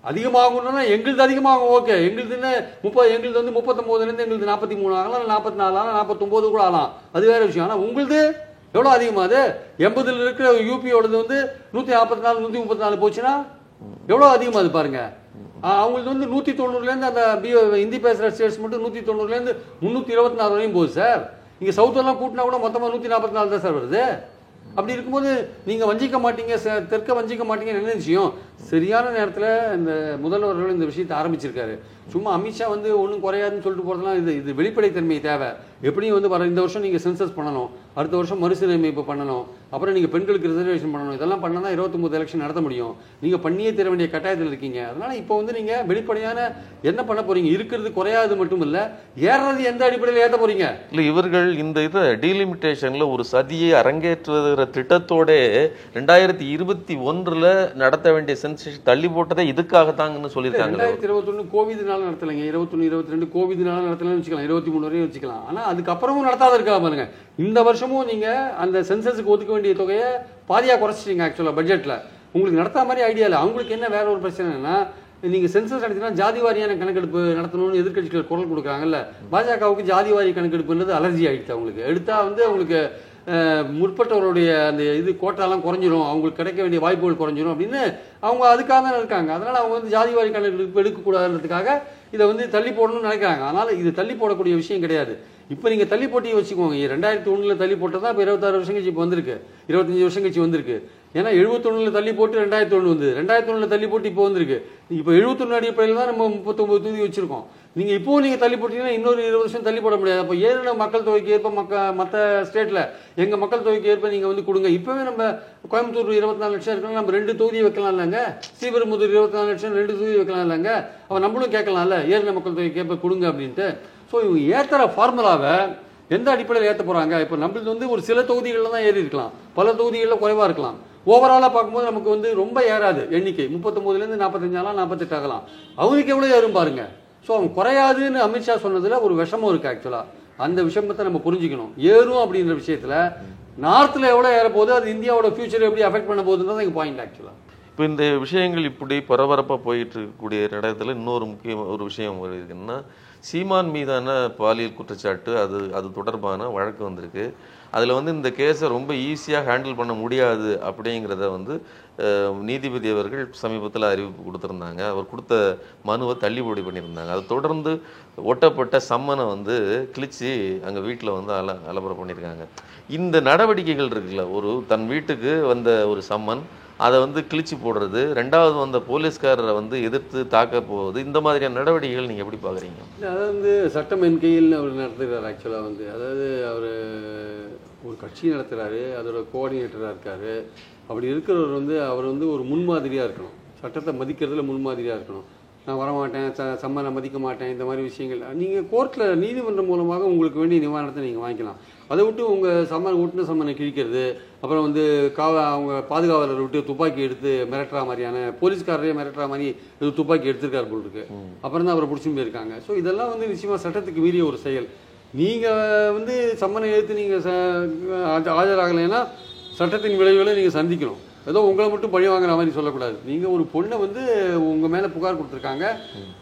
அதிகமாகணும்னா எங்களுது அதிகமாகும், ஓகே, எங்களுதுன்னு 30, எங்களுது வந்து 39 எங்களுது 43 ஆகலாம், 44 ஆகலாம், 49 கூட ஆகலாம், அது வேற விஷயம். ஆனால் உங்களுது எவ்வளோ அதிகமாகுது? 80 இருக்கிற யூபியோடது வந்து 144 134 போச்சுன்னா எவ்வளோ அதிகமாகுது பாருங்க. அவங்களுக்கு வந்து 190 அந்த ஹிந்தி பேசுகிற ஸ்டேட்ஸ் மட்டும் 190 324 வரையும் போகுது சார். இங்கே சவுத்தெல்லாம் கூட்டினா கூட மொத்தமாக 144 தான் சார் வருது. அப்படி இருக்கும்போது நீங்கள் வஞ்சிக்க மாட்டீங்க, தெற்க வஞ்சிக்க மாட்டீங்கன்னு என்ன விஷயம்? சரியான நேரத்தில் இந்த முதல்வர்கள் இந்த விஷயத்தை ஆரம்பிச்சிருக்காரு. சும்மா அமித்ஷா வந்து ஒன்றும் குறையாதுன்னு சொல்லிட்டு போகிறதுலாம் இது வெளிப்படைத்தன்மை தேவை. எப்படியும் வந்து இந்த வருஷம் நீங்கள் சென்சஸ் பண்ணணும், அடுத்த வருஷம் மறுசீரமைப்பு பண்ணணும், அப்புறம் நீங்கள் பெண்களுக்கு ரிசர்வேஷன் பண்ணணும். இதெல்லாம் பண்ணால் தான் 29 எலெக்ஷன் நடத்த முடியும். நீங்கள் பண்ணியே தர வேண்டிய கட்டாயத்தில் இருக்கீங்க. அதனால் இப்போ வந்து நீங்கள் வெளிப்படையான என்ன பண்ண போகிறீங்க? இருக்கிறது குறையாது மட்டும் இல்லை, ஏறது எந்த அடிப்படையில் ஏற்ற போகிறீங்க? இல்லை, இவர்கள் இந்த இதை டீலிமிட்டேஷனில் ஒரு சதியை அரங்கேற்றுகிற திட்டத்தோட 2021 நடத்த வேண்டிய சென்சஸ் தள்ளி போட்டதே இதுக்காகத்தாங்கன்னு சொல்லியிருக்காங்க. 2021 கோவிட்னால நடத்தலைங்க, 21 22 கோவிட்னால நடத்தலன்னு வச்சுக்கலாம், 23 வரையும் வச்சுக்கலாம். ஆனால் அதுக்கப்புறமும் நடத்தாத இருக்கலாம் பாருங்க. இந்த வருஷமும் நீங்கள் அந்த சென்சஸுக்கு ஒதுக்க வேண்டிய தொகையை பாதியாக குறைச்சிட்டீங்க ஆக்சுவலாக பட்ஜெட்டில். உங்களுக்கு நடத்தா மாதிரி ஐடியா இல்லை. அவங்களுக்கு என்ன வேற ஒரு பிரச்சனைனா, நீங்கள் சென்சஸ் நடத்தினா ஜாதி வாரியான கணக்கெடுப்பு நடத்தணும்னு எதிர்கட்சிகள் குரல் கொடுக்குறாங்கல்ல. பாஜகவுக்கு ஜாதி வாரி கணக்கெடுப்புன்றது அலர்ஜி ஆகிடுச்சு அவங்களுக்கு. எடுத்தால் வந்து அவங்களுக்கு முற்பட்டவருடைய அந்த இது கோட்டாலாம் குறைஞ்சிரும், அவங்களுக்கு கிடைக்க வேண்டிய வாய்ப்புகள் குறைஞ்சிரும் அப்படின்னு அவங்க அதுக்காக தான் இருக்காங்க. அதனால் அவங்க வந்து ஜாதி வாரி கணக்கெடுப்பு எடுக்கக்கூடாதுன்றதுக்காக இதை வந்து தள்ளி போடணும்னு நினைக்கிறாங்க. அதனால் இது தள்ளி போடக்கூடிய விஷயம் கிடையாது. இப்போ நீங்கள் தள்ளி போட்டி வச்சுக்கோங்க, 2001 தள்ளி போட்டால் தான் இப்போ 26 வருஷம் கழிச்சு இப்போ வந்திருக்கு, 25 வருஷம் கழிச்சு வந்திருக்கு. ஏன்னா 71 தள்ளி போட்டு 2001 வந்து 2001 தள்ளி போட்டு இப்போ வந்திருக்கு. இப்போ 71 அடிப்படையில் தான் நம்ம 39 தொகுதி வச்சுருக்கோம். நீங்கள் இப்போவும் நீங்கள் தள்ளி போட்டீங்கன்னா இன்னொரு 20 வருஷம் தள்ளி போட முடியாது. அப்போ ஏறின மக்கள் தொகைக்கு ஏற்ப மற்ற ஸ்டேட்டில் எங்கள் மக்கள் தொகைக்கு ஏற்ப நீங்கள் வந்து கொடுங்க. இப்போவே நம்ம கோயம்புத்தூர் 24 லட்சம் இருக்கலாம், நம்ம 2 தொகுதி வைக்கலாம் இல்லைங்க. ஸ்ரீபெரும்புதூர் 24 லட்சம் 2 தொகுதி வைக்கலாம் இல்லைங்க. அவன் நம்மளும் கேட்கலாம்ல, ஏறின மக்கள் தொகைக்கு ஏற்ப கொடுங்க அப்படின்ட்டு. ஸோ இவங்க ஏற்றுற ஃபார்முலாவை எந்த அடிப்படையில் ஏற்ற போகிறாங்க? இப்போ நம்மளுக்கு வந்து ஒரு சில தொகுதிகளில் தான் ஏறி இருக்கலாம், பல தொகுதிகளில் குறைவாக இருக்கலாம். ஓவராலாக பார்க்கும்போது நமக்கு வந்து ரொம்ப ஏறாது எண்ணிக்கை, 39 45 ஆகலாம், 48 ஆகலாம். அவங்களுக்கு எவ்வளோ ஏறும் பாருங்க. ஸோ அவங்க குறையாதுன்னு அமித்ஷா சொன்னதில் ஒரு விஷமும் இருக்குது ஆக்சுவலாக. அந்த விஷயத்தை நம்ம புரிஞ்சுக்கணும். ஏறும் அப்படின்ற விஷயத்தில் நார்த்தில் எவ்வளோ ஏறப்போகுது, அது இந்தியாவோட ஃபியூச்சர் எப்படி அஃபெக்ட் பண்ண போகுதுன்றது எங்கள் பாயிண்ட் ஆக்சுவலாக. இப்போ இந்த விஷயங்கள் இப்படி பரபரப்பாக போயிட்டு இருக்கக்கூடிய இடத்துல இன்னொரு முக்கியமான ஒரு விஷயம் இருக்குன்னா, சீமான் மீதான பாலியல் குற்றச்சாட்டு அது தொடர்பான வழக்கு வந்திருக்கு. அதில் வந்து இந்த கேஸை ரொம்ப ஈஸியாக ஹேண்டில் பண்ண முடியாது அப்படிங்கிறத வந்து நீதிபதி அவர்கள் சமீபத்தில் அறிவிப்பு கொடுத்துருந்தாங்க. அவர் கொடுத்த மனுவை தள்ளுபடி பண்ணியிருந்தாங்க. அதை தொடர்ந்து ஒட்டப்பட்ட சம்மனை வந்து கிழிச்சு அங்கே வீட்டில் வந்து அலப்பறை பண்ணியிருக்காங்க. இந்த நடவடிக்கைகள் இருக்குல்ல, ஒரு தன் வீட்டுக்கு வந்த ஒரு சம்மன் அதை வந்து கிழிச்சு போடுறது, ரெண்டாவது வந்த போலீஸ்காரரை வந்து எதிர்த்து தாக்க போவது, இந்த மாதிரியான நடவடிக்கைகள் நீங்கள் எப்படி பார்க்குறீங்க? அதாவது வந்து சட்டம் என் கையில் அவர் நடத்துகிறார் ஆக்சுவலாக வந்து. அதாவது அவர் ஒரு கட்சி நடத்துகிறாரு, அதோட கோஆர்டினேட்டராக இருக்கார். அப்படி இருக்கிறவர் வந்து அவர் வந்து ஒரு முன்மாதிரியாக இருக்கணும், சட்டத்தை மதிக்கிறதுல முன்மாதிரியாக இருக்கணும். நான் வரமாட்டேன், சம்மனை மதிக்க மாட்டேன், இந்த மாதிரி விஷயங்கள் நீங்கள் கோர்ட்டில் நீதிமன்றம் மூலமாக உங்களுக்கு வேண்டிய நிவாரணத்தை நீங்கள் வாங்கிக்கலாம். அதை விட்டு உங்கள் ஓட்டுன சம்மனை கிழிக்கிறது, அப்புறம் வந்து அவங்க பாதுகாவலரை விட்டு துப்பாக்கி எடுத்து மிரட்டுற மாதிரியான, போலீஸ்காரரையே மிரட்டுற மாதிரி துப்பாக்கி எடுத்திருக்காரு போல் இருக்கு. அப்புறம் தான் அவரை பிடிச்சும் போயிருக்காங்க. ஸோ இதெல்லாம் வந்து நிச்சயமாக சட்டத்துக்கு மீறிய ஒரு செயல். நீங்கள் வந்து சம்மனை எடுத்து நீங்கள் ஆஜராகலைன்னா சட்டத்தின் விளைவுகளை நீங்கள் சந்திக்கணும். ஏதோ உங்களை மட்டும் பழி வாங்குற மாதிரி சொல்லக்கூடாது. நீங்கள் ஒரு பொண்ணை வந்து உங்கள் மேலே புகார் கொடுத்துருக்காங்க,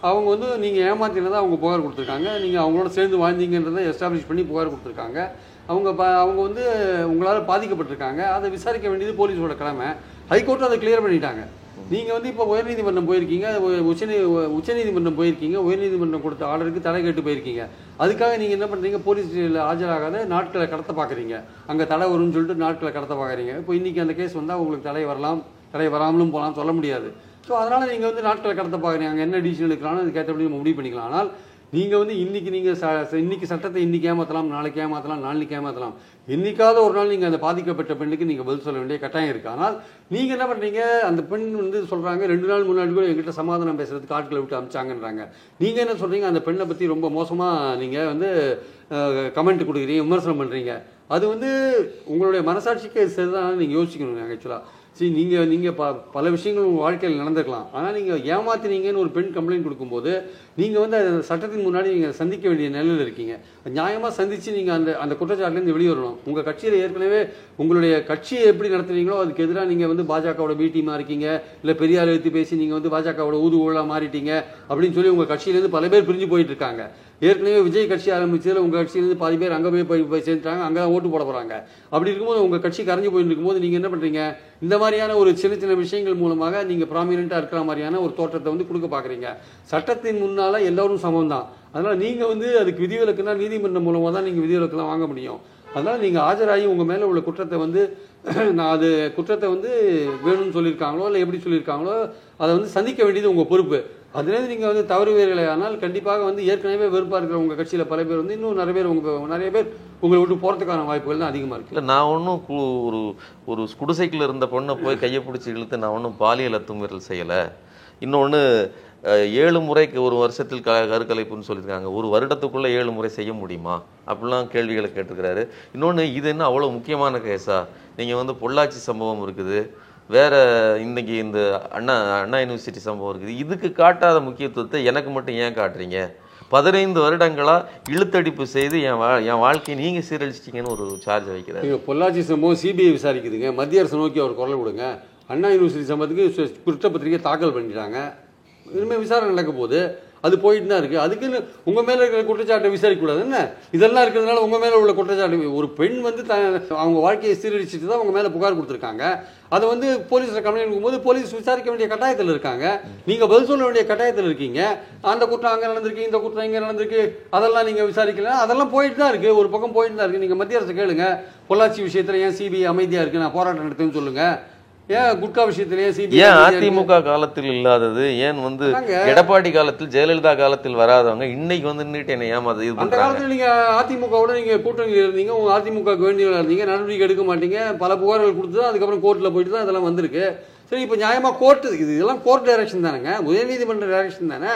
அவங்க வந்து நீங்கள் ஏமாத்தினதான் அவங்க புகார் கொடுத்துருக்காங்க, நீங்கள் அவங்களோட சேர்ந்து வாழ்ந்தீங்கன்றதை எஸ்டாப்ளிஷ் பண்ணி புகார் கொடுத்துருக்காங்க. அவங்க வந்து உங்களால் பாதிக்கப்பட்டிருக்காங்க. அதை விசாரிக்க வேண்டியது போலீஸோட கடமை. ஹைகோர்ட்டும் அதை கிளியர் பண்ணிட்டாங்க. நீங்கள் வந்து இப்போ உயர்நீதிமன்றம் போயிருக்கீங்க, உச்சநீதிமன்றம் போயிருக்கீங்க, உயர்நீதிமன்றம் கொடுத்த ஆர்டருக்கு தடை கேட்டு போயிருக்கீங்க. அதுக்காக நீங்கள் என்ன பண்ணுறீங்க, போலீஸில் ஆஜராகாத நாட்களை கடத்த பார்க்குறீங்க. அங்கே தடை வரும்னு சொல்லிட்டு நாட்களை கடத்த பார்க்குறீங்க. இப்போ இன்றைக்கி அந்த கேஸ் வந்தால் உங்களுக்கு தடை வரலாம், தடை வராமலும் போகலாம், சொல்ல முடியாது. ஸோ அதனால் நீங்கள் வந்து நாட்களை கடத்த பார்க்குறீங்க. அங்கே என்ன டிசிஷன் எடுக்கலாம்னு அதுக்கேற்றபடி நம்ம முடிவு பண்ணிக்கலாம். ஆனால் நீங்கள் வந்து இன்னைக்கு சட்டத்தை இன்னைக்கு ஏமாற்றலாம், நாளைக்கு ஏமாற்றலாம், நாளைக்கு ஏமாற்றலாம். என்னைக்காவது ஒரு நாள் நீங்கள் அந்த பாதிக்கப்பட்ட பெண்ணுக்கு நீங்கள் பதில் சொல்ல வேண்டிய கட்டாயம் இருக்குது. ஆனால் நீங்கள் என்ன பண்ணுறீங்க, அந்த பெண் வந்து சொல்கிறாங்க 2 நாள் முன்னாடி கூட எங்கிட்ட சமாதானம் பேசுறதுக்கு ஆட்களை விட்டு அமிச்சாங்கன்றாங்க. நீங்கள் என்ன சொல்கிறீங்க, அந்த பெண்ணை பற்றி ரொம்ப மோசமாக நீங்கள் வந்து கமெண்ட் கொடுக்குறீங்க, விமர்சனம் பண்ணுறீங்க. அது வந்து உங்களுடைய மனசாட்சிக்கு சரிதான் நீங்கள் யோசிக்கணும். ஆக்சுவலாக சரி, நீங்கள் பல விஷயங்கள் உங்கள் வாழ்க்கையில் நடந்துக்கலாம். ஆனால் நீங்கள் ஏமாத்தினீங்கன்னு ஒரு பெண் கம்ப்ளைண்ட் கொடுக்கும்போது நீங்கள் வந்து சட்டத்தின் முன்னாடி நீங்கள் சந்திக்க வேண்டிய நிலையில் இருக்கீங்க. நியாயமாக சந்தித்து நீங்கள் அந்த குற்றச்சாட்டுலேருந்து வெளியே வரணும். உங்கள் கட்சியில் ஏற்கனவே உங்களுடைய கட்சியை எப்படி நடத்துறீங்களோ அதுக்கு எதிராக நீங்கள் வந்து பாஜகவோட பி டீமாக இருக்கீங்க, இல்லை பெரியார் எழுத்து பேசி நீங்கள் வந்து பாஜகவோட ஊதுகோலாக மாறிட்டீங்க அப்படின்னு சொல்லி உங்கள் கட்சியிலேருந்து பல பேர் பிரிஞ்சு போயிட்டு இருக்காங்க. ஏற்கனவே விஜய் கட்சி ஆரம்பிச்சதில் உங்கள் கட்சியிலேருந்து பாதி பேர் அங்கே போய் சேர்ந்துட்டாங்க, அங்கே தான் ஓட்டு போட போகிறாங்க. அப்படி இருக்கும்போது உங்கள் கட்சி கரைஞ்சு போயிட்டு இருக்கும்போது நீங்கள் என்ன பண்ணுறீங்க, இந்த மாதிரியான ஒரு சின்ன சின்ன விஷயங்கள் மூலமாக நீங்கள் ப்ராமினெண்ட்டாக இருக்கிற மாதிரியான ஒரு தோற்றத்தை வந்து கொடுக்க பார்க்குறீங்க. சட்டத்தின் முன்னால் எல்லோரும் சமம் தான். அதனால் நீங்கள் வந்து அதுக்கு விதிவிலக்குன்னா நீதிமன்றம் மூலமாக தான் நீங்கள் விதிவிலக்குலாம் வாங்க முடியும். அதனால் நீங்கள் ஆஜராகி உங்கள் மேலே உள்ள குற்றத்தை வந்து நான் அது குற்றத்தை வந்து வேணும்னு சொல்லியிருக்காங்களோ இல்லை எப்படி சொல்லியிருக்காங்களோ அதை வந்து சந்திக்க வேண்டியது உங்கள் பொறுப்பு. அதுலேருந்து நீங்கள் வந்து தவறுவீர்களே ஆனால் கண்டிப்பாக வந்து ஏற்கனவே வெறுப்பாக இருக்கிற உங்கள் கட்சியில் பல பேர் வந்து இன்னும் நிறைய பேர் உங்களை விட்டு போகிறதுக்கான வாய்ப்புகள் தான் அதிகமாக இருக்குது. இல்லை, நான் ஒன்றும் ஒரு குடிசைக்குள்ள இருந்த பொண்ணை போய் கையை பிடிச்சி இழுத்து நான் ஒன்றும் பாலியல் அத்துமீறல் செய்யலை. இன்னொன்று 7 முறைக்கு ஒரு வருஷத்தில் கருக்கலைப்புன்னு சொல்லியிருக்காங்க. ஒரு வருடத்துக்குள்ளே 7 முறை செய்ய முடியுமா அப்படிலாம் கேள்விகளை கேட்டிருக்கிறாரு. இன்னொன்று, இது என்ன அவ்வளோ முக்கியமான கேஸா? நீங்கள் வந்து பொள்ளாச்சி சம்பவம் இருக்குது, வேற இன்னைக்கு இந்த அண்ணா யூனிவர்சிட்டி சம்பவம் இருக்குது. இதுக்கு காட்டாத முக்கியத்துவத்தை எனக்கு மட்டும் ஏன் காட்டுறீங்க? 15 வருடங்களா இழுத்தடிப்பு செய்து என் வாழ்க்கையை நீங்க சீரழிச்சிட்டீங்கன்னு ஒரு சார்ஜ் வைக்கிறாரு. பொள்ளாச்சி சம்பவம் சிபிஐ விசாரிக்குதுங்க. மத்திய அரசு நோக்கி அவர் குரல் கொடுங்க. அண்ணா யூனிவர்சிட்டி சம்பவத்துக்கு குற்றப்பத்திரிகை தாக்கல் பண்ணிட்டாங்க. இனிமேல் விசாரணை நடக்க போகுது. அது போயிட்டு தான் இருக்குது. அதுக்குன்னு உங்கள் மேலே இருக்கிற குற்றச்சாட்டை விசாரிக்கக்கூடாது என்ன? இதெல்லாம் இருக்கிறதுனால உங்கள் மேலே உள்ள குற்றச்சாட்டு, ஒரு பெண் வந்து அவங்க வாழ்க்கையை சீரழிச்சிட்டு தான் அவங்க மேலே புகார் கொடுத்துருக்காங்க. அதை வந்து போலீஸில் கம்ப்ளைண்ட் கொடுக்கும்போது போலீஸ் விசாரிக்க வேண்டிய கட்டாயத்தில் இருக்காங்க. நீங்கள் பதில் சொல்ல வேண்டிய கட்டாயத்தில் இருக்கீங்க. அந்த குற்றம் அங்கே நடந்திருக்கு, இந்த குற்றம் இங்கே நடந்திருக்கு, அதெல்லாம் நீங்கள் விசாரிக்கலாம். அதெல்லாம் போயிட்டு தான் இருக்குது, ஒரு பக்கம் போயிட்டு தான் இருக்குது. நீங்கள் மத்திய அரசு கேளுங்க, பொள்ளாச்சி விஷயத்தில் ஏன் சிபிஐ அமைதியாக இருக்குது, நான் போராட்டம் நடத்துன்னு சொல்லுங்கள். ஏன் குட்கா விஷயத்திலேயே சிபிஐ ஏன் அதிமுக காலத்தில் இல்லாதது, ஏன் வந்து எடப்பாடி காலத்தில் ஜெயலலிதா காலத்தில் வராதவங்க இன்னைக்கு வந்து நீட்டு என்ன ஏமாது? அந்த காலத்தில் நீங்க அதிமுகவோட நீங்க கூட்டணி இருந்தீங்க, உங்க அதிமுக வேண்டியவர்களா இருந்தீங்க, நடவடிக்கை எடுக்க மாட்டீங்க, பல புகார்கள் கொடுத்து தான் அதுக்கப்புறம் கோர்ட்டில் போயிட்டு தான் இதெல்லாம் வந்திருக்கு. சரி, இப்போ நியாயமா கோர்ட்டு இதெல்லாம் கோர்ட் டைரக்ஷன் தானேங்க, உயர்நீதிமன்ற டைரக்ஷன் தானே.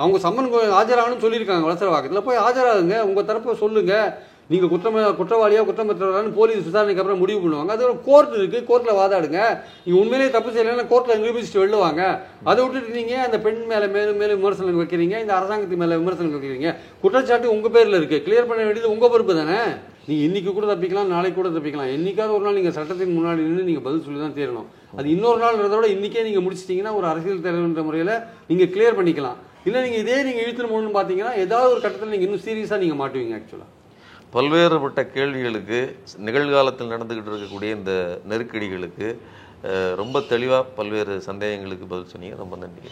அவங்க சம்மன் ஆஜராகணும்னு சொல்லியிருக்காங்க வளசர வாக்கத்தில், போய் ஆஜராகுங்க, உங்க தரப்பை சொல்லுங்க. நீங்கள் குற்றவாளியா குற்றமற்றவரான்னு போலீஸ் விசாரணைக்கு அப்புறம் முடிவு பண்ணுவாங்க. அது ஒரு கோர்ட் இருக்குது, கோர்ட்டில் வாதாடுங்க. நீங்கள் உண்மையிலேயே தப்பு செய்யலைன்னா கோர்ட்டில் நிரூபிச்சுட்டு வெளிலுவாங்க. அதை விட்டுட்டு நீங்கள் அந்த பெண் மேலே மேலும் மேலும் விமர்சனம் வைக்கிறீங்க, இந்த அரசாங்கத்து மேலே விமர்சனம் வைக்கிறீங்க. குற்றச்சாட்டு உங்கள் பேரில் இருக்குது, கிளியர் பண்ண வேண்டியது உங்கள் பொறுப்பு தானே. நீங்கள் இன்றைக்கி கூட தப்பிக்கலாம், நாளைக்கு கூட தப்பிக்கலாம். என்றைக்காவது ஒரு நாள் நீங்கள் சட்டத்தின் முன்னாடி நின்று நீங்கள் பதில் சொல்லி தான் தீரணும். அது இன்னொரு நாள்ன்றத விட இன்றைக்கே நீங்கள் முடிச்சிட்டிங்கன்னா ஒரு அரசியல் தலைவர்ன்ற முறையில் நீங்கள் கிளியர் பண்ணிக்கலாம். இல்லை நீங்கள் இதே இழுத்துட்டு போகணும்னு பார்த்தீங்கன்னா ஏதாவது ஒரு கட்டத்தில் நீங்கள் இன்னும் சீரியஸாக நீங்கள் மாட்டுவீங்க. ஆக்சுவலாக பல்வேறுபட்ட கேள்விகளுக்கு, நிகழ்காலத்தில் நடந்துக்கிட்டு இருக்கக்கூடிய இந்த நெருக்கடிகளுக்கு ரொம்ப தெளிவாக பல்வேறு சந்தேகங்களுக்கு பதில் சொன்னீங்க. ரொம்ப நன்றி.